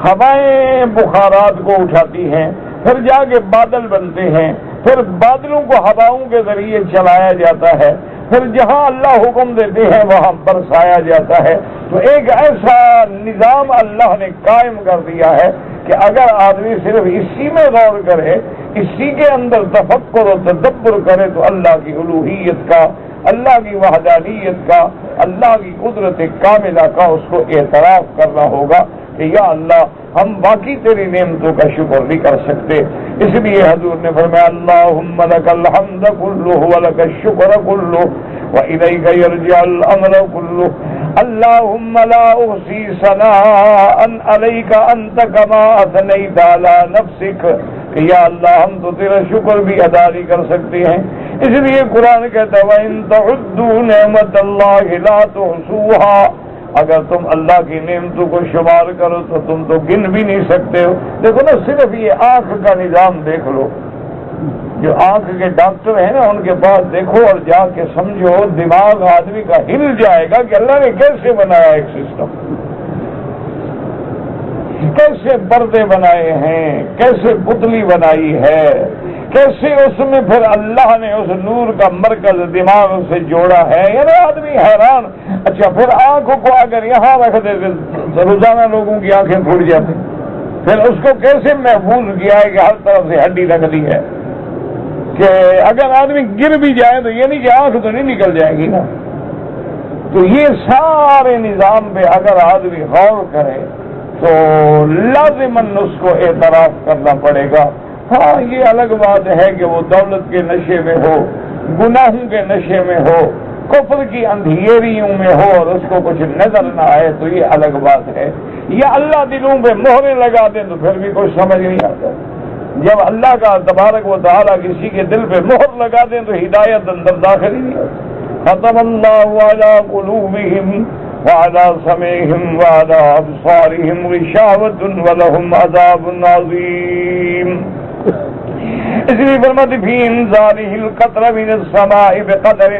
A: ہوائیں بخارات کو اٹھاتی ہیں، پھر جا کے بادل بنتے ہیں، پھر بادلوں کو ہواؤں کے ذریعے چلایا جاتا ہے، پھر جہاں اللہ حکم دیتے ہیں وہاں برسایا جاتا ہے۔ تو ایک ایسا نظام اللہ نے قائم کر دیا ہے کہ اگر آدمی صرف اسی میں غور کرے، اسی کے اندر تفکر و تدبر کرے تو اللہ کی الوہیت کا، اللہ کی وحدانیت کا، اللہ کی قدرت کاملہ کا اس کو اعتراف کرنا ہوگا کہ یا اللہ ہم باقی تیری نعمتوں کا شکر نہیں کر سکتے۔ اس لیے حضور نے فرمایا اللہم لک الحمد کلہ ولک الشکر کلہ وإلیک یرجع الامر کلہ اللہم لا احصی ثناء علیک انت کما اثنیت علی نفسک، کہ یا اللہ ہم تو تیرا شکر بھی ادا نہیں کر سکتے ہیں۔ اس لیے قرآن کہتا ہے وَإِن تَعُدُّوا نِعْمَتَ اللَّهِ لَا تُحْصُوهَا، اگر تم اللہ کی نعمتوں کو شمار کرو تو تم تو گن بھی نہیں سکتے ہو۔ دیکھو نا، صرف یہ آنکھ کا نظام دیکھ لو، جو آنکھ کے ڈاکٹر ہیں نا ان کے پاس دیکھو اور جا کے سمجھو، دماغ آدمی کا ہل جائے گا کہ اللہ نے کیسے بنایا ایک سسٹم، کیسے پردے بنائے ہیں، کیسے پتلی بنائی ہے، کیسے اس میں پھر اللہ نے اس نور کا مرکز دماغ سے جوڑا ہے، یعنی آدمی حیران۔ اچھا، پھر آنکھوں کو اگر یہاں رکھ دیتے روزانہ لوگوں کی آنکھیں پھوٹ جاتی، پھر اس کو کیسے محفوظ کیا ہے کہ ہر طرف سے ہڈی رکھ دی ہے کہ اگر آدمی گر بھی جائے تو یہ نہیں کہ آنکھ تو نہیں نکل جائے گی نا۔ تو یہ سارے نظام پہ اگر آدمی غور کرے تو لازماً اس کو اعتراف کرنا پڑے گا ہاں یہ الگ بات ہے کہ وہ دولت کے نشے میں ہو، گناہوں کے نشے میں ہو، کفر کی اندھیریوں میں ہو اور اس کو کچھ نظر نہ آئے تو یہ الگ بات ہے. یا اللہ دلوں پہ مہریں لگا دیں تو پھر بھی کچھ سمجھ نہیں آتا. جب اللہ کا تبارک و تعالیٰ کسی کے دل پہ مہر لگا دیں تو ہدایت اندر داخل ہی نہیں ہوتی. ختم اللہ علی قلوبہم وعلی سمعہم وعلی ابصارہم غشاوۃ ولہم عذاب عظیم. اس لیے فرماتے فی انزالہ القطر من السماء بقدر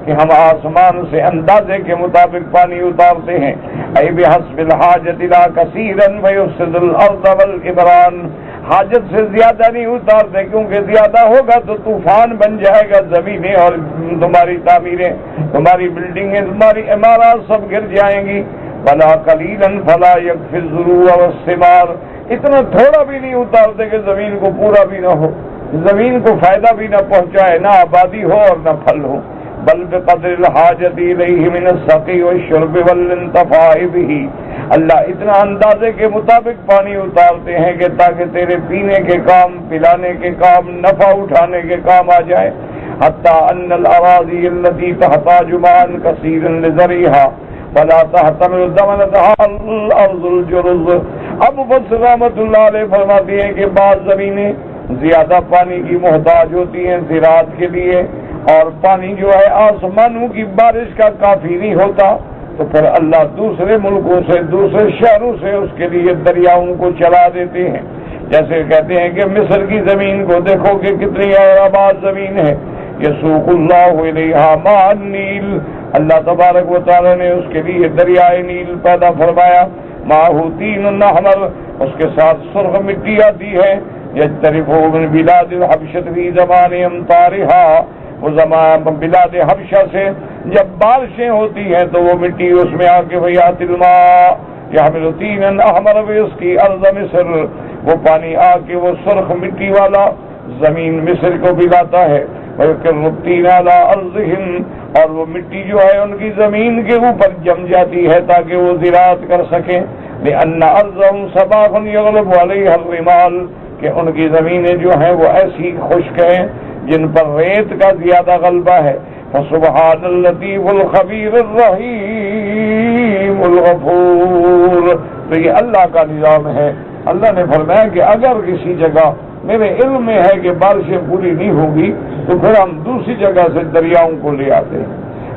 A: کہ ہم آسمان سے اندازے کے مطابق پانی اتارتے ہیں. ای بحسب الحاجت الی کثیرا ویفسد الارض والعبران، حاجت سے زیادہ نہیں اتارتے کیونکہ زیادہ ہوگا تو طوفان بن جائے گا، زمینیں اور تمہاری تعمیریں، تمہاری بلڈنگیں، تمہاری عمارات سب گر جائیں گی. ولا قلیلا فلا یکفی الزروع والثمار، اتنا تھوڑا بھی نہیں اتارتے کہ زمین کو پورا بھی نہ ہو، زمین کو فائدہ بھی نہ پہنچائے، نہ آبادی ہو اور نہ پھل ہو. بل بقدر الحاجت الیہ من السقی والشرب والانتفاع بہ، اللہ اتنا اندازے کے مطابق پانی اتارتے ہیں کہ تاکہ تیرے پینے کے کام، پلانے کے کام، نفع اٹھانے کے کام آ جائے. حتی ان الاراضی التي تحتاج ماء کثیرا لزرعها فلا تحتمل دمنتها الارض الجرز. اب مفسر رحمۃ اللہ علیہ فرماتے ہیں کہ بعض زمینیں زیادہ پانی کی محتاج ہوتی ہیں زراعت کے لیے، اور پانی جو ہے آسمانوں کی بارش کا کافی نہیں ہوتا، تو پھر اللہ دوسرے ملکوں سے، دوسرے شہروں سے اس کے لیے دریاؤں کو چلا دیتے ہیں. جیسے کہتے ہیں کہ مصر کی زمین کو دیکھو کہ کتنی اور آباد زمین ہے. یسوق اللہ الیہا ماء النیل، اللہ تبارک و تعالی نے اس کے لیے دریائے نیل پیدا فرمایا. ماہ تین احمر، اس کے ساتھ سرخ مٹی آتی ہے. یجترف من بلاد الحبشۃ فی زمان امطارها، وہ زمان بلاد حبشہ سے جب بارشیں ہوتی ہیں تو وہ مٹی اس میں آ کے ویات الماء یحمل طینا احمر بیسقی ارض مصر، وہ پانی آ کے وہ سرخ مٹی والا زمین مصر کو پلاتا ہے. ویکر الطین علی ارضہم، اور وہ مٹی جو ہے ان کی زمین کے اوپر جم جاتی ہے تاکہ وہ زراعت کر سکیں. لأن ارضہم صباغ یغلب علیہا الرمال، کہ ان کی زمینیں جو ہیں وہ ایسی خشک ہیں جن پر ریت کا زیادہ غلبہ ہے. فسبحان اللطیف الخبیر الرحیم الغفور. تو یہ اللہ کا نظام ہے. اللہ نے فرمایا کہ اگر کسی جگہ میرے علم میں ہے کہ بارشیں پوری نہیں ہوگی تو پھر ہم دوسری جگہ سے دریاؤں کو لے آتے ہیں.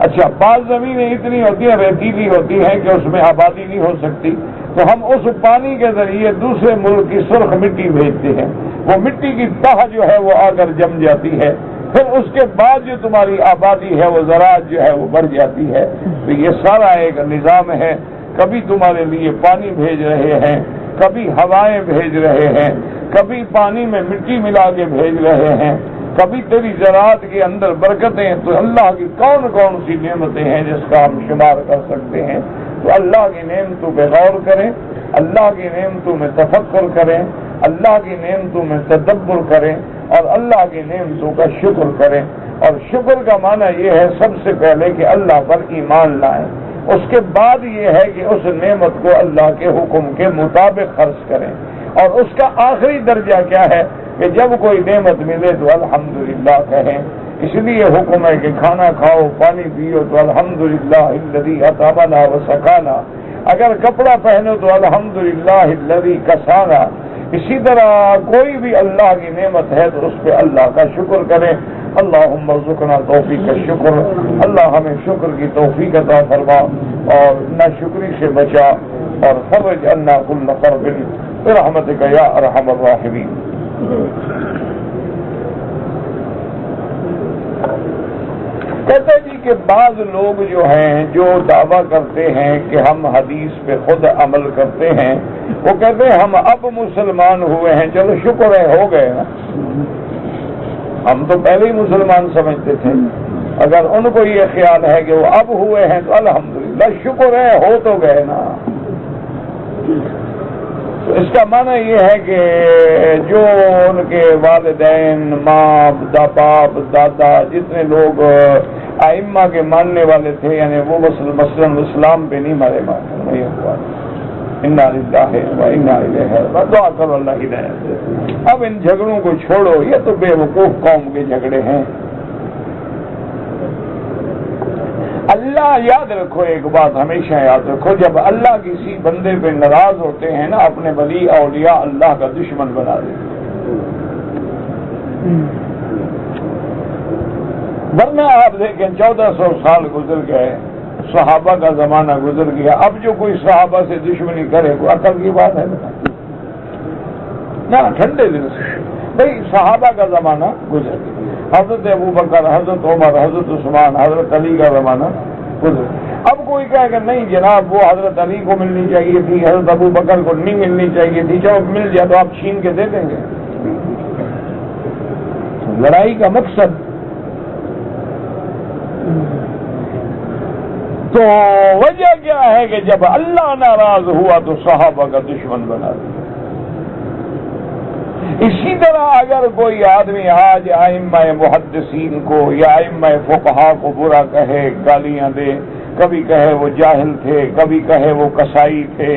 A: اچھا، بعض زمینیں اتنی ہوتی ہیں، ریتیلی ہوتی ہیں کہ اس میں آبادی نہیں ہو سکتی، تو ہم اس پانی کے ذریعے دوسرے ملک کی سرخ مٹی بھیجتے ہیں. وہ مٹی کی تہ جو ہے وہ آ کر جم جاتی ہے، پھر اس کے بعد جو تمہاری آبادی ہے وہ زراعت جو ہے وہ بڑھ جاتی ہے. تو یہ سارا ایک نظام ہے. کبھی تمہارے لیے پانی بھیج رہے ہیں، کبھی ہوائیں بھیج رہے ہیں، کبھی پانی میں مٹی ملا کے بھیج رہے ہیں، کبھی تیری زراعت کے اندر برکتیں. تو اللہ کی کون کون سی نعمتیں ہیں جس کا ہم شمار کر سکتے ہیں. تو اللہ کی نعمتوں پہ غور کریں، اللہ کی نعمتوں میں تفکر کریں، اللہ کی نعمتوں میں تدبر کریں اور اللہ کی نعمتوں کا شکر کریں. اور شکر کا معنی یہ ہے سب سے پہلے کہ اللہ پر ایمان لائیں. اس کے بعد یہ ہے کہ اس نعمت کو اللہ کے حکم کے مطابق خرچ کریں. اور اس کا آخری درجہ کیا ہے کہ جب کوئی نعمت ملے تو الحمدللہ کہیں. اس لیے حکم ہے کہ کھانا کھاؤ، پانی پیو تو الحمدللہ الذی اطعمنا وسقانا. اگر کپڑا پہنو تو الحمدللہ الذی کسانا. اسی طرح کوئی بھی اللہ کی نعمت ہے تو اس پہ اللہ کا شکر کریں. اللہم ارزقنا توفیق الشکر. اللہ ہمیں شکر کی توفیق عطا فرما اور ناشکری سے بچا، اور فرج عنا کل کرب برحمتک یا ارحم الراحمین. کہتے جی کہ بعض لوگ جو ہیں جو دعویٰ کرتے ہیں کہ ہم حدیث پہ خود عمل کرتے ہیں، وہ کہتے ہیں ہم اب مسلمان ہوئے ہیں. چلو شکر ہے، ہو گئے نا. ہم تو پہلے ہی مسلمان سمجھتے تھے. اگر ان کو یہ خیال ہے کہ وہ اب ہوئے ہیں تو الحمدللہ شکر ہے، ہو تو گئے نا. تو اس کا معنی یہ ہے کہ جو ان کے والدین، ماں، باپ، دادا، جتنے لوگ ائمہ کے ماننے والے تھے، یعنی وہ مثلاً اسلام پہ نہیں مارے. انا للہ و انا الیہ راجعون. دعا کرو اللہ ہدایت دے. اب ان جھگڑوں کو چھوڑو، یہ تو بے وقوف قوم کے جھگڑے ہیں. اللہ یاد رکھو، ایک بات ہمیشہ یاد رکھو، جب اللہ کسی بندے پہ ناراض ہوتے ہیں نا، اپنے ولی اولیاء اللہ کا دشمن بنا دیتے. ورنہ آپ دیکھیں 1400 سال گزر گئے، صحابہ کا زمانہ گزر گیا، اب جو کوئی صحابہ سے دشمنی کرے کوئی عقل کی بات ہے نہ؟ ٹھنڈے دل سے بھائی صحابہ کا زمانہ گزر گیا. حضرت ابوبکر، حضرت عمر، حضرت عثمان، حضرت علی کا زمانہ گزر. اب کوئی کہے کہ نہیں جناب وہ حضرت علی کو ملنی چاہیے تھی، حضرت ابوبکر کو نہیں ملنی چاہیے تھی، چلو مل جائے تو آپ چھین کے دے دیں گے. لڑائی کا مقصد تو وجہ کیا ہے کہ جب اللہ ناراض ہوا تو صحابہ کا دشمن بنا دیا. اسی طرح اگر کوئی آدمی آج ائمہ محدثین کو یا ائمہ فقہا کو برا کہے، گالیاں دے، کبھی کہے وہ جاہل تھے، کبھی کہے وہ کسائی تھے،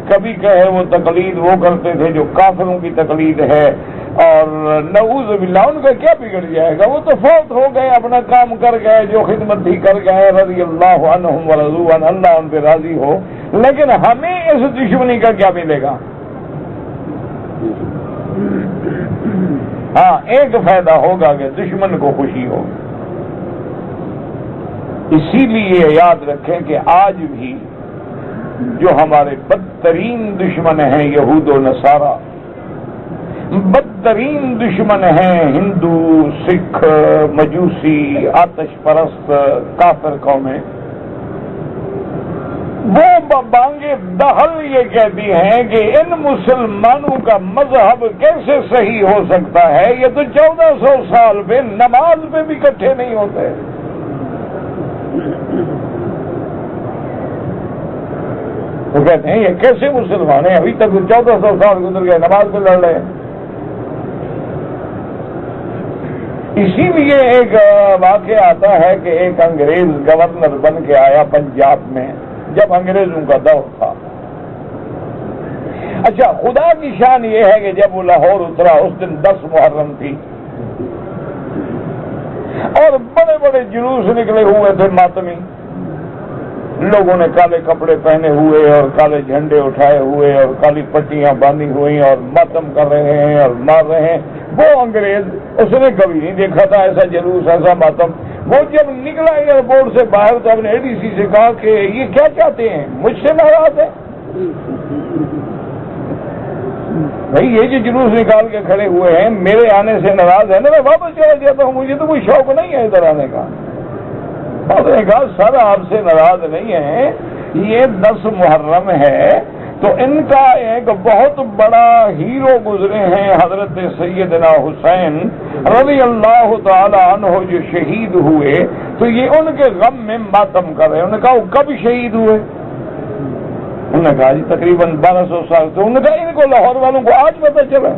A: کبھی کہے وہ تقلید وہ کرتے تھے جو کافروں کی تقلید ہے، اور نعوذ باللہ ان کا کیا بگڑ جائے گا؟ وہ تو فوت ہو گئے، اپنا کام کر گئے، جو خدمت بھی کر گئے، رضی اللہ عنہم ورضوا عنہ، اللہ ان پہ راضی ہو. لیکن ہمیں اس دشمنی کا کیا ملے گا؟ ہاں ایک فائدہ ہوگا کہ دشمن کو خوشی ہوگی. اسی لیے یاد رکھیں کہ آج بھی جو ہمارے بدترین دشمن ہیں یہود و نصارہ، بدترین دشمن ہیں ہندو، سکھ، مجوسی، آتش پرست کافر قومیں، وہ بانگے دہل یہ کہتی ہیں کہ ان مسلمانوں کا مذہب کیسے صحیح ہو سکتا ہے؟ یہ تو 1400 سال پہ نماز پہ بھی اکٹھے نہیں ہوتے. وہ کہتے ہیں یہ کیسے مسلمان ہیں؟ ابھی تک 1400 سال گزر گئے نماز پہ لڑ رہے ہیں. اسی لیے ایک واقعہ آتا ہے کہ ایک انگریز گورنر بن کے آیا پنجاب میں جب انگریزوں کا دور تھا. اچھا خدا کی شان یہ ہے کہ جب وہ لاہور اترا اس دن 10 محرم تھی اور بڑے بڑے جلوس نکلے ہوئے تھے ماتمی. لوگوں نے کالے کپڑے پہنے ہوئے اور کالے جھنڈے اٹھائے ہوئے اور کالی پٹیاں باندھی ہوئی اور ماتم کر رہے ہیں اور مار رہے ہیں. وہ انگریز اس نے کبھی نہیں دیکھا تھا ایسا جلوس، ایسا ماتم. وہ جب نکلا ایئرپورٹ سے باہر تو اپنے ADC سے کہا کہ یہ کیا چاہتے ہیں؟ مجھ سے ناراض ہے بھائی؟ یہ جو جلوس نکال کے کھڑے ہوئے ہیں میرے آنے سے ناراض ہے نا، میں واپس چلا جاتا ہوں، مجھے تو کوئی شوق نہیں ہے ادھر آنے کا. آپ نے کہا سر آپ سے ناراض نہیں ہے، یہ 10 محرم ہے تو ان کا ایک بہت بڑا ہیرو گزرے ہیں حضرت سیدنا حسین رضی اللہ تعالی عنہ جو شہید ہوئے، تو یہ ان کے غم میں ماتم کر رہے ہیں. انہوں نے کہا وہ کب شہید ہوئے؟ انہوں نے کہا جی تقریباً 1200 سال. تو انہوں نے کہا ان کو لاہور والوں کو آج پتہ چلا؟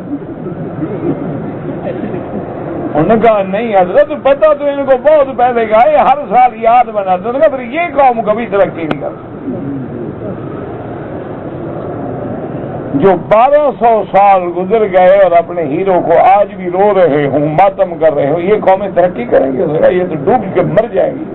A: انہوں نے کہا نہیں حضرت پتہ تو ان کو بہت پہلے کا ہے، ہر سال یاد بناتے. انہوں نے کہا پھر یہ قوم کبھی ترقی نہیں کرتی. جو 1200 سال گزر گئے اور اپنے ہیرو کو آج بھی رو رہے ہوں، ماتم کر رہے ہوں، یہ قومیں ترقی کریں گے؟ یہ تو ڈوب کے مر جائیں گی.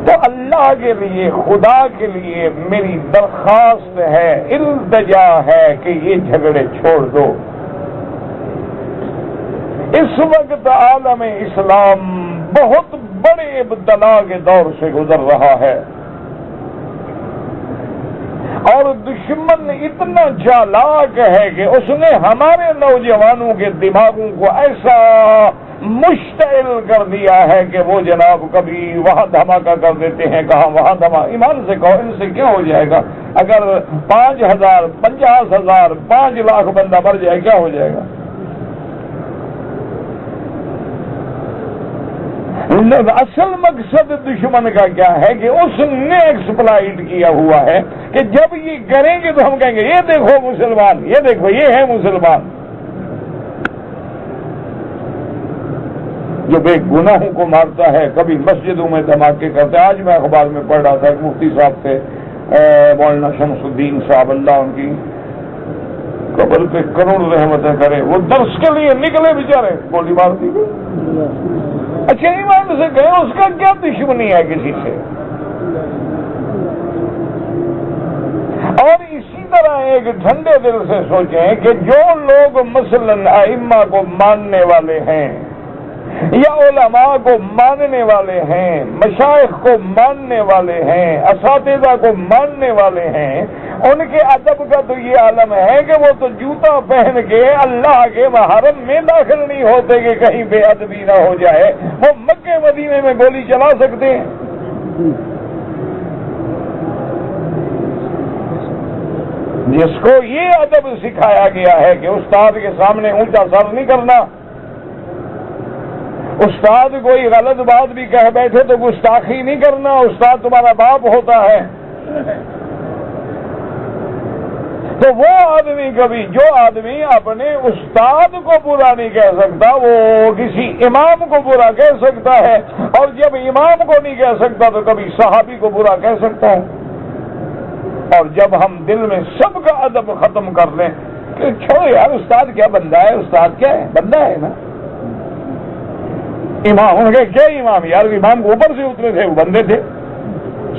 A: تو اللہ کے لیے، خدا کے لیے میری درخواست ہے، التجا ہے کہ یہ جھگڑے چھوڑ دو. اس وقت عالم اسلام بہت بڑے ابتلا کے دور سے گزر رہا ہے اور دشمن اتنا چالاک ہے کہ اس نے ہمارے نوجوانوں کے دماغوں کو ایسا مشتعل کر دیا ہے کہ وہ جناب کبھی وہاں دھماکہ کر دیتے ہیں، کہاں وہاں دھماکہ. ایمان سے کہو ان سے کیا ہو جائے گا؟ اگر 5000 50,000 5 لاکھ بندہ مر جائے کیا ہو جائے گا؟ اصل مقصد دشمن کا کیا ہے کہ اس نے ایکسپلائٹ کیا ہوا ہے کہ جب یہ کریں گے تو ہم کہیں گے یہ دیکھو مسلمان، یہ دیکھو یہ ہے مسلمان. جو بے گناہوں کو مارتا ہے، کبھی مسجدوں میں دھماکے کرتا ہے. آج میں اخبار میں پڑھ رہا تھا کہ مفتی صاحب تھے مولانا شمس الدین صاحب، اللہ ان کی قبر پہ کروڑ رحمتیں کرے، وہ درس کے لیے نکلے بیچارے، گولی مار دی گئی. اچھا ایمان سے گئے، اس کا کیا دشمنی ہے کسی سے؟ اور اسی طرح ایک ٹھنڈے دل سے سوچیں کہ جو لوگ مثلاً ائمہ کو ماننے والے ہیں یا علماء کو ماننے والے ہیں، مشائخ کو ماننے والے ہیں، اساتذہ کو ماننے والے ہیں، ان کے ادب کا تو یہ عالم ہے کہ وہ تو جوتا پہن کے اللہ کے محرم میں داخل نہیں ہوتے کہ کہیں بے ادبی نہ ہو جائے. وہ مکے مدینے میں گولی چلا سکتے ہیں. جس کو یہ ادب سکھایا گیا ہے کہ استاد کے سامنے اونچا سر نہیں کرنا، استاد کوئی غلط بات بھی کہہ بیٹھے تو گستاخی نہیں کرنا، استاد تمہارا باپ ہوتا ہے. تو وہ آدمی کبھی، جو آدمی اپنے استاد کو برا نہیں کہہ سکتا، وہ کسی امام کو برا کہہ سکتا ہے، اور جب امام کو نہیں کہہ سکتا تو کبھی صحابی کو برا کہہ سکتا ہے. اور جب ہم دل میں سب کا ادب ختم کر لیں کہ چھوڑو یار، استاد کیا بندہ ہے، استاد کیا ہے، بندہ ہے نا. امام ان کے کیا امام یار، امام اوپر سے اترے تھے، وہ بندے تھے.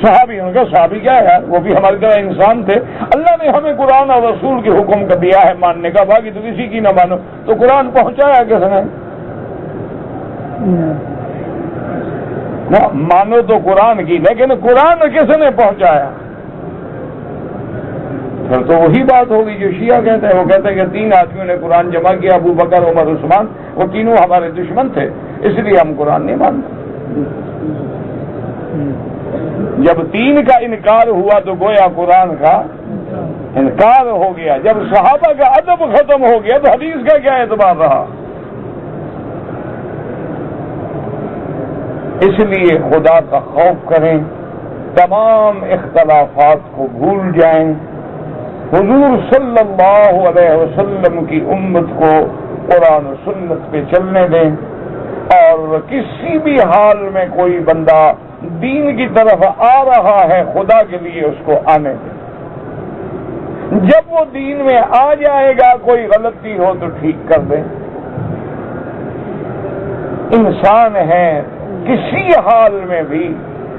A: صحابی ان کا صحابی کیا ہے یار، وہ بھی ہماری طرح انسان تھے. اللہ نے ہمیں قرآن اور رسول کے حکم کا دیا ہے ماننے کا، باقی تو کسی کی نہ مانو. تو قرآن پہنچایا کس نے؟ مانو تو قرآن کی، لیکن قرآن کس نے پہنچایا؟ پھر تو وہی بات ہوگی جو شیعہ کہتے ہیں. وہ کہتے ہیں کہ 3 آدمیوں نے قرآن جمع کیا، ابو بکر، عمر، عثمان، وہ تینوں ہمارے دشمن تھے، اس لیے ہم قرآن نہیں مانتے. جب 3 کا انکار ہوا تو گویا قرآن کا انکار ہو گیا. جب صحابہ کا ادب ختم ہو گیا تو حدیث کا کیا اعتبار رہا؟ اس لیے خدا کا خوف کریں، تمام اختلافات کو بھول جائیں، حضور صلی اللہ علیہ وسلم کی امت کو قرآن و سنت پہ چلنے دیں، اور کسی بھی حال میں کوئی بندہ دین کی طرف آ رہا ہے خدا کے لیے اس کو آنے دیں. جب وہ دین میں آ جائے گا کوئی غلطی ہو تو ٹھیک کر دیں. انسان ہے کسی حال میں بھی.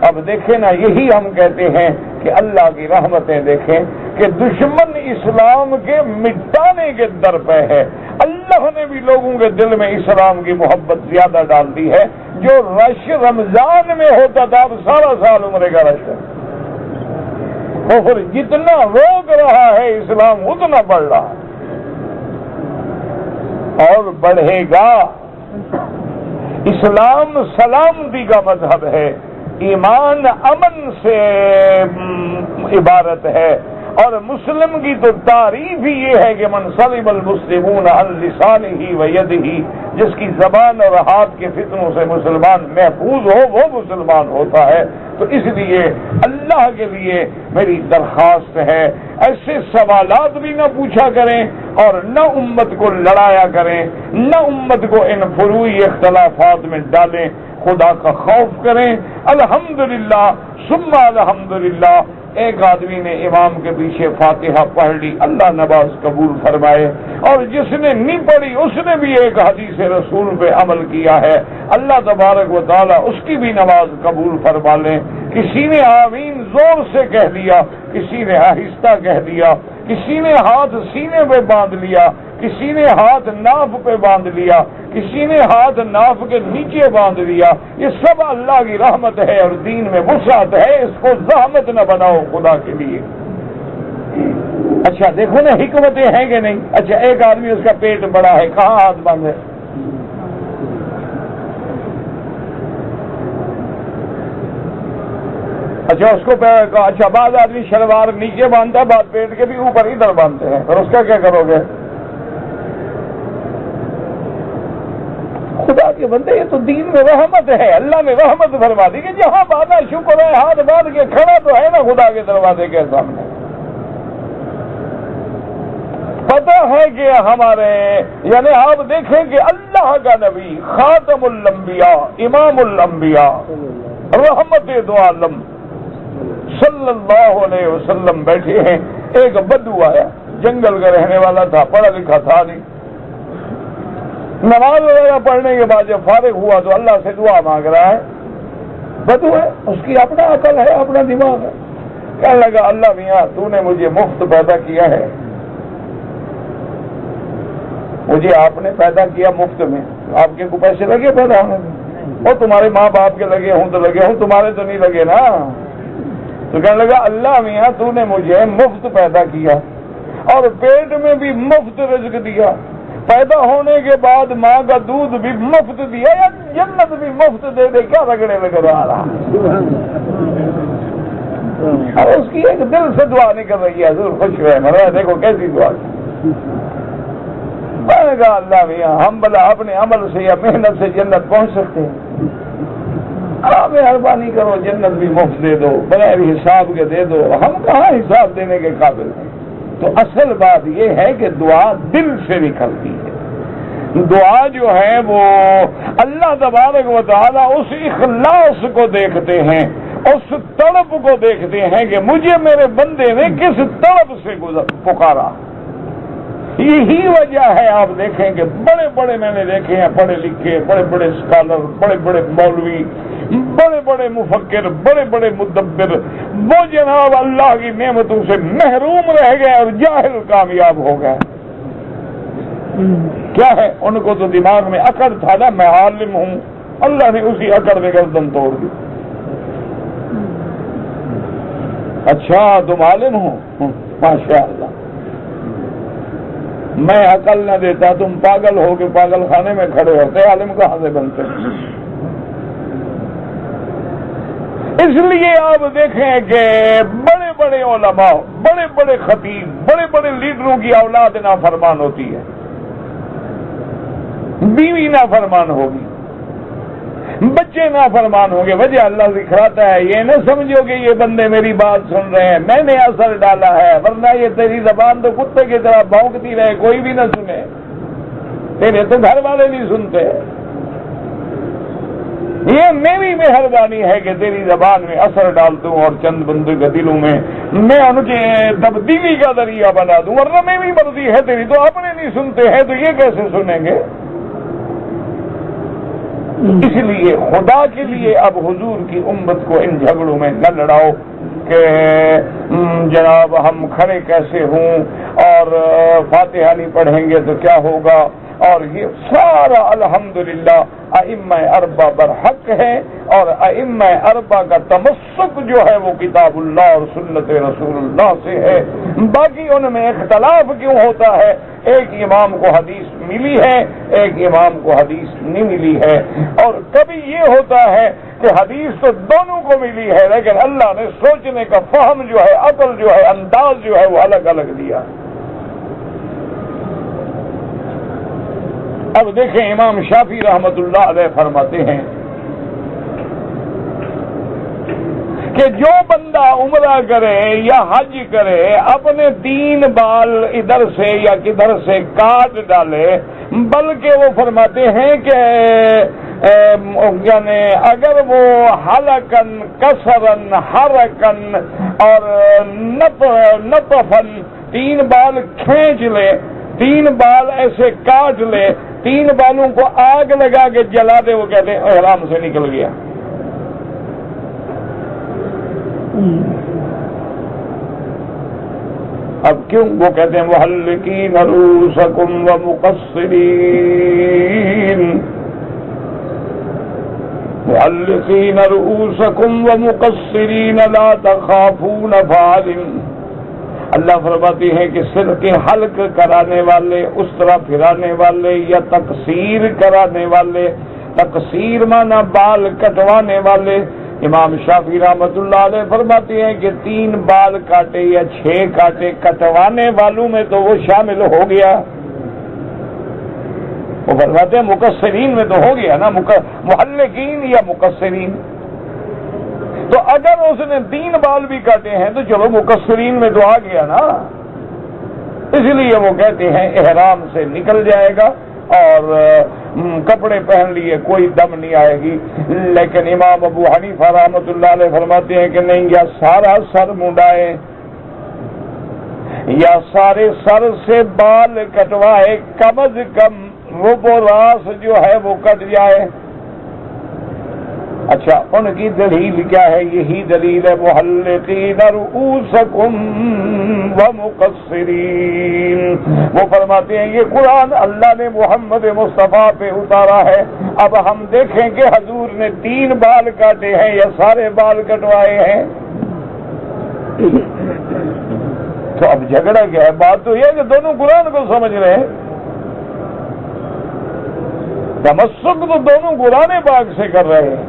A: اب دیکھیں نا، یہی ہم کہتے ہیں کہ اللہ کی رحمتیں دیکھیں کہ دشمن اسلام کے مٹانے کے در پہ ہے. اللہ نے بھی لوگوں کے دل میں اسلام کی محبت زیادہ ڈال دی ہے. جو رش رمضان میں ہوتا تھا اب سارا سال عمرے کا رش ہے. کفر جتنا روک رہا ہے اسلام اتنا بڑھ رہا اور بڑھے گا. اسلام سلامتی کا مذہب ہے، ایمان امن سے عبارت ہے، اور مسلم کی تو تعریف ہی یہ ہے کہ من سلم المسلمون عن لسانہ و یدہ، جس کی زبان اور ہاتھ کے فتنوں سے مسلمان محفوظ ہو وہ مسلمان ہوتا ہے. تو اس لیے اللہ کے لیے میری درخواست ہے، ایسے سوالات بھی نہ پوچھا کریں اور نہ امت کو لڑایا کریں، نہ امت کو ان فروعی اختلافات میں ڈالیں. خدا کا خوف کریں. الحمدللہ ثم الحمدللہ. ایک آدمی نے امام کے پیچھے فاتحہ پڑھ لی، اللہ نماز قبول فرمائے، اور جس نے نہیں پڑھی اس نے بھی ایک حدیث رسول پہ عمل کیا ہے، اللہ تبارک و تعالی اس کی بھی نماز قبول فرما لیں. کسی نے آمین زور سے کہہ دیا، کسی نے آہستہ کہہ دیا، کسی نے ہاتھ سینے پہ باندھ لیا، کسی نے ہاتھ ناف پہ باندھ لیا، کسی نے ہاتھ ناف کے نیچے باندھ لیا. یہ سب اللہ کی رحمت ہے اور دین میں وسعت ہے، اس کو زحمت نہ بناؤ خدا کے لیے. اچھا دیکھو نا حکمتیں ہیں کہ نہیں. اچھا ایک آدمی اس کا پیٹ بڑا ہے، کہاں ہاتھ باندھے؟ اچھا اس کو اچھا بعض آدمی شلوار نیچے باندھتا ہے، بعض پیٹ کے بھی اوپر ادھر باندھتے ہیں، اور اس کا کیا کرو گے؟ خدا کے بندے یہ تو دین میں رحمت ہے. اللہ نے رحمت فرما دی کہ جہاں باندھا شکر ہے، ہاتھ باندھ کے کھڑا تو ہے نا خدا کے دروازے کے سامنے. پتہ ہے کہ ہمارے یعنی آپ دیکھیں کہ اللہ کا نبی خاتم الانبیاء امام الانبیاء رحمت دو عالم صلی اللہ علیہ وسلم بیٹھے ہیں. ایک بدو آیا، جنگل کا رہنے والا تھا، پڑھا لکھا تھا نہیں. نماز وغیرہ پڑھنے کے بعد جب فارغ ہوا تو اللہ سے دعا مانگ رہا ہے. بدو ہے، اس کی اپنا عقل ہے، اپنا دماغ ہے. کہنے لگا اللہ میاں تو نے مجھے مفت پیدا کیا ہے، مجھے آپ نے پیدا کیا مفت میں، آپ کے کو پیسے لگے پیدا ہونے میں؟ اور تمہارے ماں باپ کے لگے ہوں تو لگے ہوں، تمہارے تو نہیں لگے نا. تو کہنے لگا اللہ میاں تو نے مجھے مفت پیدا کیا اور پیٹ میں بھی مفت رزق دیا، پیدا ہونے کے بعد ماں کا دودھ بھی مفت دیا، یا جنت بھی مفت دے دے، کیا رگڑے لگ رہا. اور اس کی ایک دل سے دعا نہیں کر رہی ہے، حضور خوش رہے مرا، دیکھو کیسی دعا کی. میں نے کہا اللہ میاں ہم بلا اپنے عمل سے یا محنت سے جنت پہنچ سکتے ہیں؟ آپ مہربانی کرو جنت بھی مفت دے دو، بغیر حساب کے دے دو، ہم کہاں حساب دینے کے قابل ہیں. تو اصل بات یہ ہے کہ دعا دل سے نکلتی ہے. دعا جو ہے وہ اللہ تبارک و تعالی اس اخلاص کو دیکھتے ہیں، اس طلب کو دیکھتے ہیں کہ مجھے میرے بندے نے کس طلب سے پکارا. یہی وجہ ہے آپ دیکھیں کہ بڑے بڑے میں نے دیکھے ہیں پڑھے لکھے، بڑے بڑے اسکالر، بڑے بڑے مولوی، بڑے بڑے مفکر، بڑے بڑے مدبر، وہ جناب اللہ کی نعمتوں سے محروم رہ گئے اور جاہل کامیاب ہو گئے. کیا ہے ان کو تو دماغ میں اکڑ تھا نا میں عالم ہوں، اللہ نے اسی اکڑ میں گردن توڑ دی. اچھا تم عالم ہو، ماشاء اللہ، میں عقل نہ دیتا تم پاگل ہو کے پاگل خانے میں کھڑے ہوتے، عالم کہاں سے بنتے. اس لیے آپ دیکھیں کہ بڑے بڑے علماء، بڑے بڑے خطیب، بڑے بڑے لیڈروں کی اولاد نافرمان ہوتی ہے، بیوی نافرمان ہوگی، بچے نافرمان ہوں گے. وجہ اللہ دکھاتا ہے، یہ نہ سمجھو کہ یہ بندے میری بات سن رہے ہیں، میں نے اثر ڈالا ہے، ورنہ یہ تیری زبان تو کتے کی طرح بھونکتی رہے، کوئی بھی نہ سنے، تیرے تو گھر والے نہیں سنتے. یہ میری مہربانی ہے کہ تیری زبان میں اثر ڈالتا ہوں اور چند بندوں کے دلوں میں میں ان کے تبدیلی کا ذریعہ بنا دوں، ورنہ میری مرضی ہے تیری تو اپنے نہیں سنتے ہیں تو یہ کیسے سنیں گے. اس لیے خدا کے لیے اب حضور کی امت کو ان جھگڑوں میں نہ لڑاؤ کہ جناب ہم کھڑے کیسے ہوں اور فاتحہ نہیں پڑھیں گے تو کیا ہوگا. اور یہ سارا الحمدللہ ائمہ اربع برحق ہے، اور ائمہ اربع کا تمسک جو ہے وہ کتاب اللہ اور سنت رسول اللہ سے ہے. باقی ان میں اختلاف کیوں ہوتا ہے؟ ایک امام کو حدیث ملی ہے، ایک امام کو حدیث نہیں ملی ہے. اور کبھی یہ ہوتا ہے کہ حدیث تو دونوں کو ملی ہے لیکن اللہ نے سوچنے کا فہم جو ہے، عقل جو ہے، انداز جو ہے وہ الگ الگ دیا. اب دیکھیں امام شافعی رحمت اللہ علیہ فرماتے ہیں کہ جو بندہ عمرہ کرے یا حج کرے اپنے 3 بال ادھر سے یا کدھر سے کاٹ ڈالے، بلکہ وہ فرماتے ہیں کہ یعنی اگر وہ حلقن کسرن حرکن اور نطفن 3 بال کھینچ لے، 3 بال ایسے کاٹ لے، 3 بالوں کو آگ لگا کے جلا دے، وہ کہتے ہیں احرام سے نکل گیا. اب کیوں؟ وہ کہتے ہیں محلقین رؤوسکم ومقصرین، محلقین رؤوسکم ومقصرین لا تخافون فعلن. اللہ فرماتی ہیں کہ سر کے حلق کرانے والے، اس طرح پھرانے والے یا تقصیر کرانے والے، تقصیر مانا بال کٹوانے والے. امام شافعی رحمت اللہ علیہ فرماتے ہیں کہ 3 بال کاٹے یا 6 کاٹے، کٹوانے والوں میں تو وہ شامل ہو گیا. وہ فرماتے ہیں مقصرین میں تو ہو گیا نا، محلقین یا مقصرین. تو اگر اس نے 3 بال بھی کاٹے ہیں تو چلو مقصرین میں تو آ گیا نا. اس لیے وہ کہتے ہیں احرام سے نکل جائے گا اور کپڑے پہن لیے کوئی دم نہیں آئے گی. لیکن امام ابو حنیفہ رحمۃ اللہ علیہ فرماتے ہیں کہ نہیں، یا سارا سر منڈائے یا سارے سر سے بال کٹوائے، کم از کم ربع راس جو ہے وہ کٹ جائے. اچھا، ان کی دلیل کیا ہے؟ یہی دلیل ہے محلقین رؤوسکم ومقصرین. وہ فرماتے ہیں یہ قرآن اللہ نے محمد مصطفیٰ پہ اتارا ہے. اب ہم دیکھیں کہ حضور نے 3 بال کاٹے ہیں یا سارے بال کٹوائے ہیں. تو اب جھگڑا کیا ہے؟ بات تو یہ ہے کہ دونوں قرآن کو سمجھ رہے ہیں. تمسک تو دونوں قرآن پاک سے کر رہے ہیں.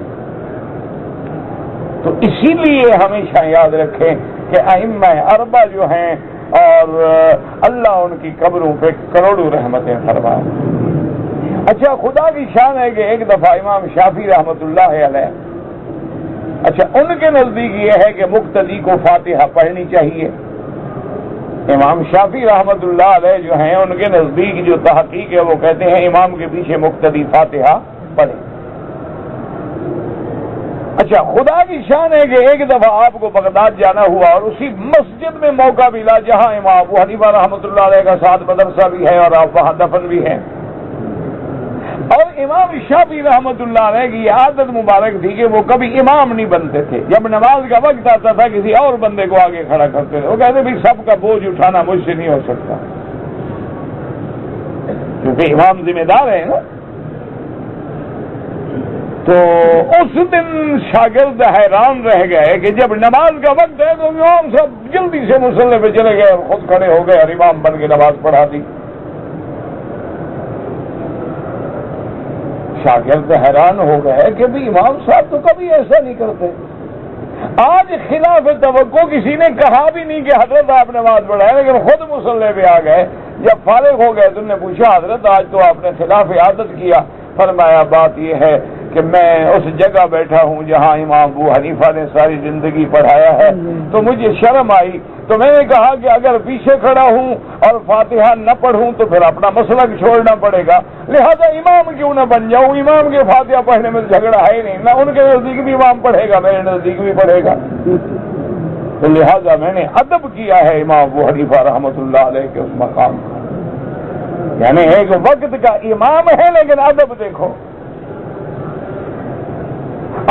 A: تو اسی لیے ہمیشہ یاد رکھیں کہ ائمہ اربع جو ہیں اور اللہ ان کی قبروں پہ کروڑوں رحمتیں فرمائے. اچھا، خدا کی شان ہے کہ ایک دفعہ امام شافعی رحمت اللہ علیہ، اچھا ان کے نزدیک یہ ہے کہ مقتدی کو فاتحہ پڑھنی چاہیے. امام شافعی رحمت اللہ علیہ جو ہیں ان کے نزدیک جو تحقیق ہے وہ کہتے ہیں امام کے پیچھے مقتدی فاتحہ پڑھے. اچھا، خدا کی شان ہے کہ ایک دفعہ آپ کو بغداد جانا ہوا اور اسی مسجد میں موقع ملا جہاں امام ابو حنیفہ رحمۃ اللہ علیہ کا ساتھ مدرسہ بھی ہے اور آپ وہاں دفن بھی ہیں. اور امام شافعی رحمۃ اللہ علیہ کی عادت مبارک تھی کہ وہ کبھی امام نہیں بنتے تھے. جب نماز کا وقت آتا تھا کسی اور بندے کو آگے کھڑا کرتے تھے. وہ کہتے بھی سب کا بوجھ اٹھانا مجھ سے نہیں ہو سکتا، کیونکہ امام ذمہ دار ہے نا. تو اس دن شاگرد حیران رہ گئے کہ جب نماز کا وقت ہے تو امام صاحب جلدی سے مصلی پہ چلے گئے اور خود کھڑے ہو گئے اور امام بن کے نماز پڑھا دی. شاگرد حیران ہو گئے کہ بھی امام صاحب تو کبھی ایسا نہیں کرتے. آج خلاف توقع کسی نے کہا بھی نہیں کہ حضرت آپ نماز پڑھائے، لیکن خود مصلی پہ آ گئے. جب فارغ ہو گئے تو نے پوچھا حضرت آج تو آپ نے خلاف عادت کیا. فرمایا بات یہ ہے کہ میں اس جگہ بیٹھا ہوں جہاں امام ابو حنیفہ نے ساری زندگی پڑھایا ہے، تو مجھے شرم آئی تو میں نے کہا کہ اگر پیچھے کھڑا ہوں اور فاتحہ نہ پڑھوں تو پھر اپنا مسلک چھوڑنا پڑے گا، لہذا امام کیوں نہ بن جاؤں. امام کے فاتحہ پڑھنے میں جھگڑا ہے ہی نہیں، نہ ان کے نزدیک بھی امام پڑھے گا میرے نزدیک بھی پڑھے گا. تو لہذا میں نے ادب کیا ہے امام ابو حنیفہ رحمۃ اللہ علیہ کے اس مقام کا. یعنی ایک وقت کا امام ہے لیکن ادب دیکھو.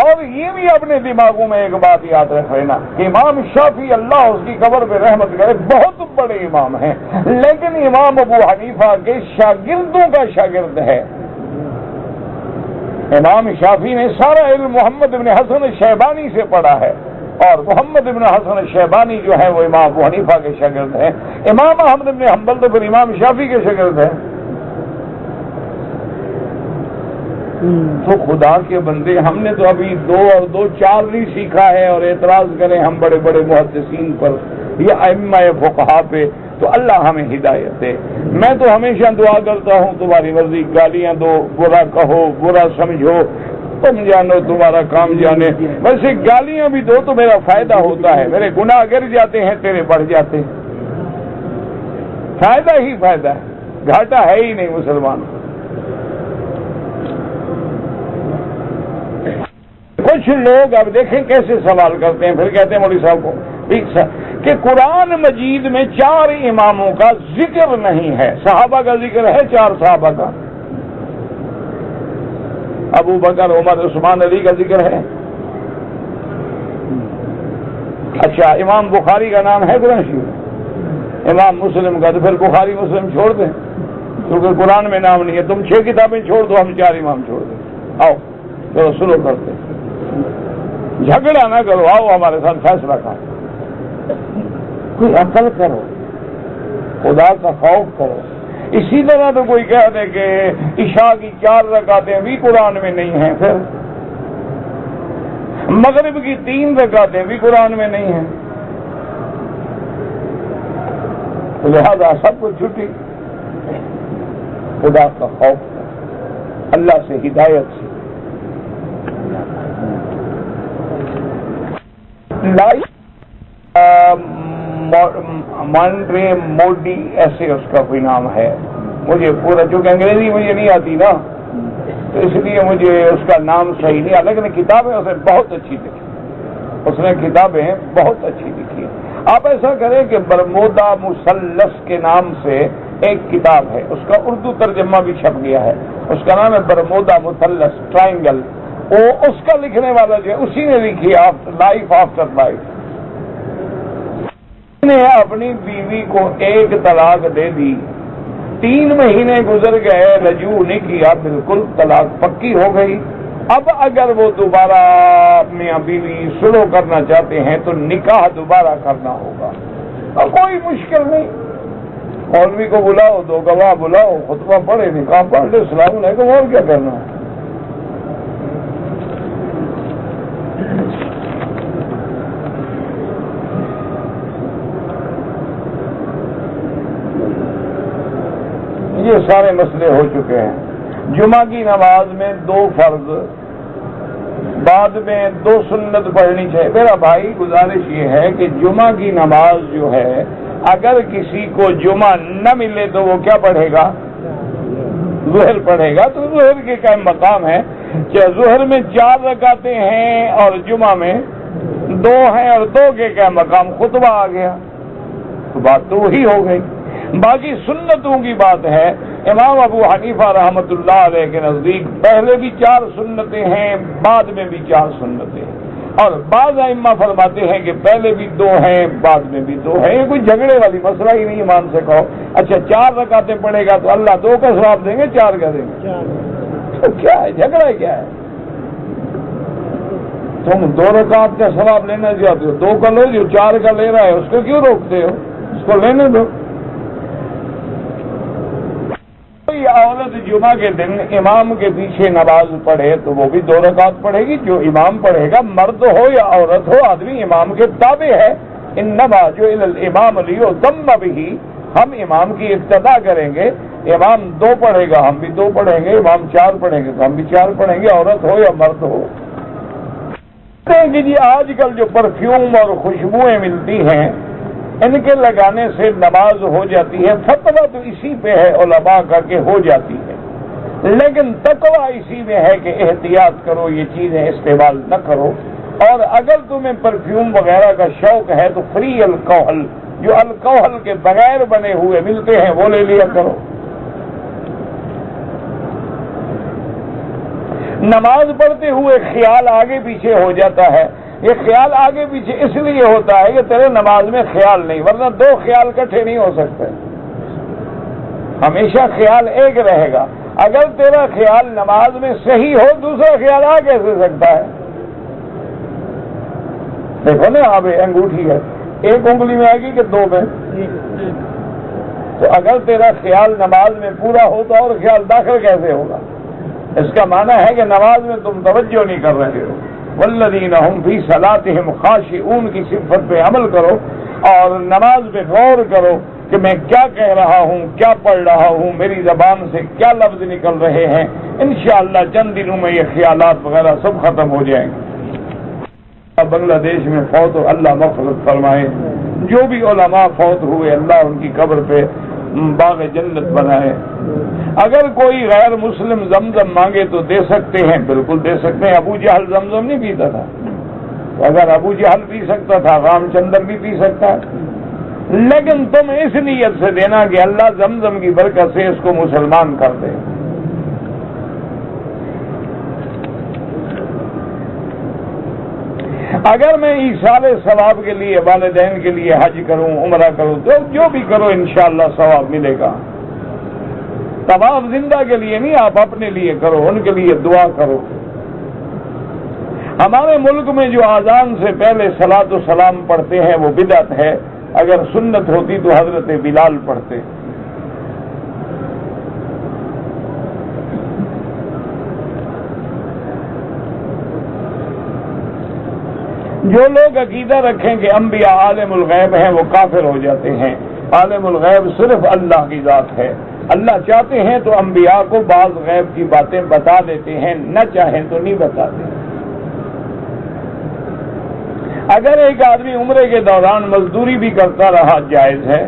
A: اور یہ بھی اپنے دماغوں میں ایک بات یاد رکھ لینا کہ امام شافعی اللہ اس کی قبر پہ رحمت کرے بہت بڑے امام ہیں، لیکن امام ابو حنیفہ کے شاگردوں کا شاگرد ہے. امام شافعی نے سارا علم محمد بن حسن شیبانی سے پڑھا ہے اور محمد بن حسن شیبانی جو ہے وہ امام ابو حنیفہ کے شاگرد ہیں. امام احمد بن حنبل تو پھر امام شافعی کے شاگرد ہیں. تو خدا کے بندے، ہم نے تو ابھی 2 اور 2 4 نہیں سیکھا ہے اور اعتراض کریں ہم بڑے بڑے محدثین پر یا ائمہ فقہا پہ، تو اللہ ہمیں ہدایت دے. میں تو ہمیشہ دعا کرتا ہوں تمہاری مرضی، گالیاں دو، برا کہو، برا سمجھو، تم جانو تمہارا کام جانے. ویسے گالیاں بھی دو تو میرا فائدہ ہوتا ہے، میرے گناہ گر جاتے ہیں، تیرے بڑھ جاتے ہیں. فائدہ ہی فائدہ ہے، گھاٹا ہے ہی نہیں مسلمان. کچھ لوگ اب دیکھیں کیسے سوال کرتے ہیں، پھر کہتے ہیں مولوی صاحب کو کہ قرآن مجید میں 4 اماموں کا ذکر نہیں ہے. صحابہ کا ذکر ہے، 4 صحابہ کا، ابو بکر، عمر، عثمان، علی کا ذکر ہے. اچھا، امام بخاری کا نام ہے قرآن شریف، امام مسلم کا، تو پھر بخاری مسلم چھوڑ دیں کیونکہ قرآن میں نام نہیں ہے. تم 6 کتابیں چھوڑ دو، ہم 4 امام چھوڑ دیں. آؤ چلو شروع کرتے، جھگڑا نہ کرو، آؤ ہمارے ساتھ فیصلہ کرو. کوئی عقل کرو، خدا کا خوف کرو. اسی طرح تو کوئی کہہ دے کہ عشاء کی 4 رکعتیں بھی قرآن میں نہیں ہیں، پھر مغرب کی 3 رکعتیں بھی قرآن میں نہیں ہیں، تو لہذا سب کو چھٹی. خدا کا خوف، اللہ سے ہدایت سے. مانڈرے موڈی ایسے اس کا کوئی نام ہے، مجھے پورا، چونکہ انگریزی مجھے نہیں آتی نا تو اس لیے مجھے اس کا نام صحیح نہیں، لیکن کتابیں اسے بہت اچھی لکھی، اس نے کتابیں بہت اچھی لکھی. آپ ایسا کریں کہ برمودا مثلث کے نام سے ایک کتاب ہے، اس کا اردو ترجمہ بھی چھپ گیا ہے، اس کا نام ہے برمودا مثلث ٹرائنگل. وہ اس کا لکھنے والا جو ہے اسی نے لکھی لائف آفٹر لائف. نے اپنی بیوی کو ایک طلاق دے دی، 3 مہینے گزر گئے، رجوع نہیں کیا، بالکل طلاق پکی ہو گئی. اب اگر وہ دوبارہ میاں بیوی سلو کرنا چاہتے ہیں تو نکاح دوبارہ کرنا ہوگا، اور کوئی مشکل نہیں. مولوی کو بلاؤ، 2 گواہ بلاؤ، خطبہ پڑھے، نکاح پڑھ لے، السلام علیکم، اور کیا کرنا ہے. یہ سارے مسئلے ہو چکے ہیں. جمعہ کی نماز میں 2 فرض، بعد میں 2 سنت پڑھنی چاہیے. میرا بھائی گزارش یہ ہے کہ جمعہ کی نماز جو ہے اگر کسی کو جمعہ نہ ملے تو وہ کیا پڑھے گا؟ ظہر پڑھے گا. تو ظہر کے کیا مقام ہے کہ ظہر میں 4 رکعتیں ہیں اور جمعہ میں 2 ہیں، اور 2 کے کیا مقام؟ خطبہ آ گیا تو بات تو وہی ہو گئی. باقی سنتوں کی بات ہے، امام ابو حنیفہ رحمۃ اللہ علیہ کے نزدیک پہلے بھی 4 سنتیں ہیں، بعد میں بھی 4 سنتیں ہیں، اور بعض ائمہ فرماتے ہیں کہ پہلے بھی 2 ہیں، بعد میں بھی 2 ہیں. یہ کوئی جھگڑے والی مسئلہ ہی نہیں. مان سے کہو اچھا 4 رکعتیں پڑھے گا تو اللہ 2 کا ثواب دیں گے، 4 کا دیں گے، تو کیا ہے جھگڑا کیا ہے؟ تم 2 رکعت کا ثواب لینا چاہتے ہو، 2 کا لو، جو 4 کا لے رہا ہے اس کو کیوں روکتے ہو؟ اس کو لینے دو. کوئی عورت جمعہ کے دن امام کے پیچھے نماز پڑھے تو وہ بھی 2 رکعت پڑھے گی، جو امام پڑھے گا، مرد ہو یا عورت ہو، آدمی امام کے تابع ہے. انما جعل الامام لیؤتم بہ، ہم امام کی اقتداء کریں گے. امام 2 پڑھے گا ہم بھی 2 پڑھیں گے، امام 4 پڑھیں گے تو ہم بھی 4 پڑھیں گے، عورت ہو یا مرد ہو. کہ جی آج کل جو پرفیوم اور خوشبوئیں ملتی ہیں ان کے لگانے سے نماز ہو جاتی ہے، فتویٰ تو اسی پہ ہے علماء کا کہ ہو جاتی ہے، لیکن تقویٰ اسی میں ہے کہ احتیاط کرو، یہ چیزیں استعمال نہ کرو. اور اگر تمہیں پرفیوم وغیرہ کا شوق ہے تو فری الکوحل، جو الکوحل کے بغیر بنے ہوئے ملتے ہیں وہ لے لیا کرو. نماز پڑھتے ہوئے خیال آگے پیچھے ہو جاتا ہے. یہ خیال آگے پیچھے اس لیے ہوتا ہے کہ تیرے نماز میں خیال نہیں، ورنہ 2 خیال اکٹھے نہیں ہو سکتے، ہمیشہ خیال ایک رہے گا. اگر تیرا خیال نماز میں صحیح ہو، دوسرا خیال آ کیسے سکتا ہے؟ دیکھو نا، اب انگوٹھی ہے، 1 انگلی میں آئے گی کہ 2 میں؟ تو اگر تیرا خیال نماز میں پورا ہو تو اور خیال داخل کیسے ہوگا؟ اس کا معنی ہے کہ نماز میں تم توجہ نہیں کر رہے ہو. والذین هم فی صلاتہم خاشعون کی صفت پہ عمل کرو اور نماز پہ غور کرو کہ میں کیا کہہ رہا ہوں، کیا پڑھ رہا ہوں، میری زبان سے کیا لفظ نکل رہے ہیں. انشاءاللہ چند دنوں میں یہ خیالات وغیرہ سب ختم ہو جائیں گے. بنگلہ دیش میں فوت ہو، اللہ مغفرت فرمائے. جو بھی علماء فوت ہوئے اللہ ان کی قبر پہ باغ جنت بنائے. اگر کوئی غیر مسلم زمزم مانگے تو دے سکتے ہیں، بالکل دے سکتے ہیں. ابو جہل زمزم نہیں پیتا تھا، اگر ابو جہل پی سکتا تھا رام چندر بھی پی سکتا ہے. لیکن تم اس نیت سے دینا کہ اللہ زمزم کی برکت سے اس کو مسلمان کر دے. اگر میں ایصال ثواب کے لیے والدین کے لیے حج کروں، عمرہ کروں، تو جو بھی کرو انشاءاللہ ثواب ملے گا. طواف زندہ کے لیے نہیں، آپ اپنے لیے کرو، ان کے لیے دعا کرو. ہمارے ملک میں جو اذان سے پہلے صلاۃ و سلام پڑھتے ہیں وہ بدعت ہے. اگر سنت ہوتی تو حضرت بلال پڑھتے. جو لوگ عقیدہ رکھیں کہ انبیاء عالم الغیب ہیں وہ کافر ہو جاتے ہیں. عالم الغیب صرف اللہ کی ذات ہے. اللہ چاہتے ہیں تو انبیاء کو بعض غیب کی باتیں بتا دیتے ہیں، نہ چاہیں تو نہیں بتاتے. اگر ایک آدمی عمرے کے دوران مزدوری بھی کرتا رہا جائز ہے؟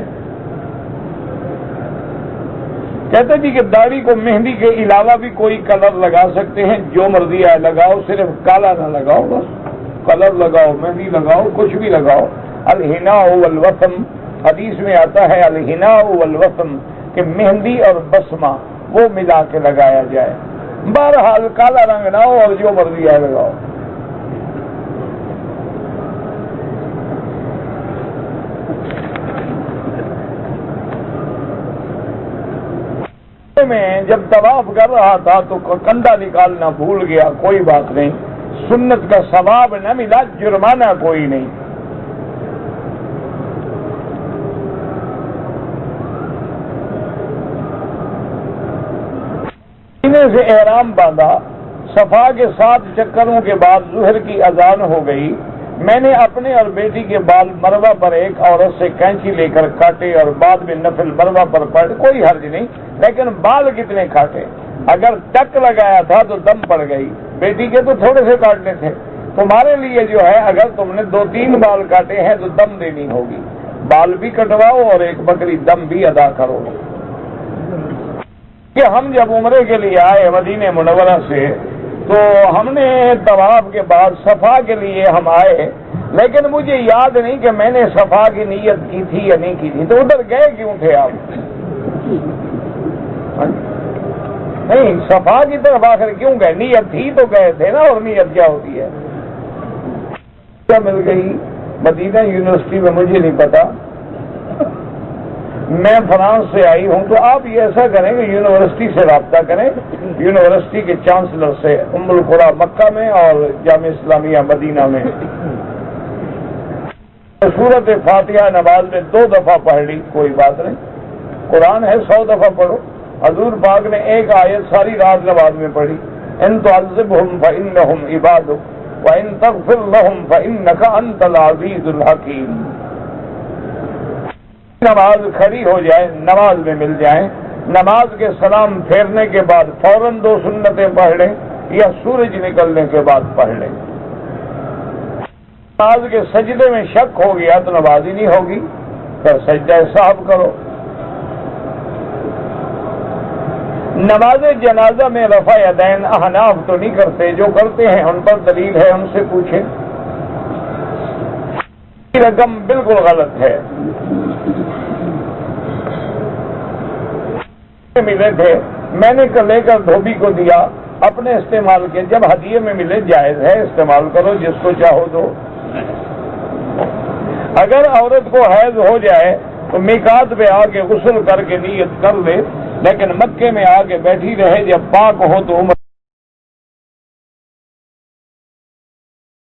A: کہتے جی کہ داڑھی کو مہندی کے علاوہ بھی کوئی کلر لگا سکتے ہیں، جو مرضی ہے لگاؤ، صرف کالا نہ لگاؤ، بس کلر لگاؤ، مہندی لگاؤ، کچھ بھی لگاؤ۔ الحناء والوسم، حدیث میں آتا ہے الحناء والوسم کہ مہندی اور بسمہ وہ ملا کے لگایا جائے۔ بہرحال کالا رنگ نہ ہو اور جو مرضی ہے لگاؤ۔ میں جب طواف کر رہا تھا تو کنڈا نکالنا بھول گیا، کوئی بات نہیں، سنت کا ثواب نہ ملا، جرمانہ کوئی نہیں۔ سینے سے احرام باندھا، صفا کے 7 چکروں کے بعد ظہر کی اذان ہو گئی، میں نے اپنے اور بیٹی کے بال مروہ پر ایک عورت سے کینچی لے کر کاٹے اور بعد میں نفل مروہ پر پڑھ، کوئی حرج نہیں، لیکن بال کتنے کاٹے؟ اگر ٹک لگایا تھا تو دم پڑ گئی، بیٹی کے تو تھوڑے سے کاٹنے تھے، تمہارے لیے جو ہے اگر تم نے 2-3 بال کاٹے ہیں تو دم دینی ہوگی، بال بھی کٹواؤ اور ایک بکری دم بھی ادا کرو۔ کہ ہم جب عمرے کے لیے آئے مدینہ منورہ سے تو ہم نے طواف کے بعد صفا کے لیے ہم آئے، لیکن مجھے یاد نہیں کہ میں نے صفا کی نیت کی تھی یا نہیں کی تھی، تو ادھر گئے کیوں تھے آپ؟ نہیں، صفا کی طرف آخر کیوں گئے؟ نیت تھی تو گئے تھے نا، اور نیت کیا ہوتی ہے؟ کیا مل گئی مدینہ یونیورسٹی میں مجھے نہیں پتا، میں فرانس سے آئی ہوں، تو آپ یہ ایسا کریں کہ یونیورسٹی سے رابطہ کریں، یونیورسٹی کے چانسلر سے، ام القری مکہ میں اور جامعہ اسلامیہ مدینہ میں۔ سورت فاتحہ نماز میں 2 دفعہ پڑھ لی، کوئی بات نہیں، قرآن ہے 100 دفعہ پڑھو۔ حضور پاک نے ایک آیت ساری رات نماز میں پڑھی، ان تعذبہم فانہم عبادک وان تغفر لہم فانک انت العزیز الحکیم۔ نماز کھڑی ہو جائے، نماز میں مل جائیں، نماز کے سلام پھیرنے کے بعد فوراً 2 سنتیں پڑھ لیں یا سورج نکلنے کے بعد پڑھ لیں۔ نماز کے سجدے میں شک ہو گیا تو نماز ہی نہیں ہوگی، پھر سجدہ صاحب کرو۔ نماز جنازہ میں رفع یدین احناف تو نہیں کرتے، جو کرتے ہیں ان پر دلیل ہے، ان سے پوچھیں۔ رقم بالکل غلط ہے، ملے تھے، میں نے لے کر دھوبی کو دیا، اپنے استعمال کے، جب ہدیے میں ملے جائز ہے، استعمال کرو، جس کو چاہو دو۔ اگر عورت کو حیض ہو جائے تو میقات پہ آ کے غسل کر کے نیت کر لے، لیکن مکے میں آ کے بیٹھی رہے، جب پاک ہو تو عمر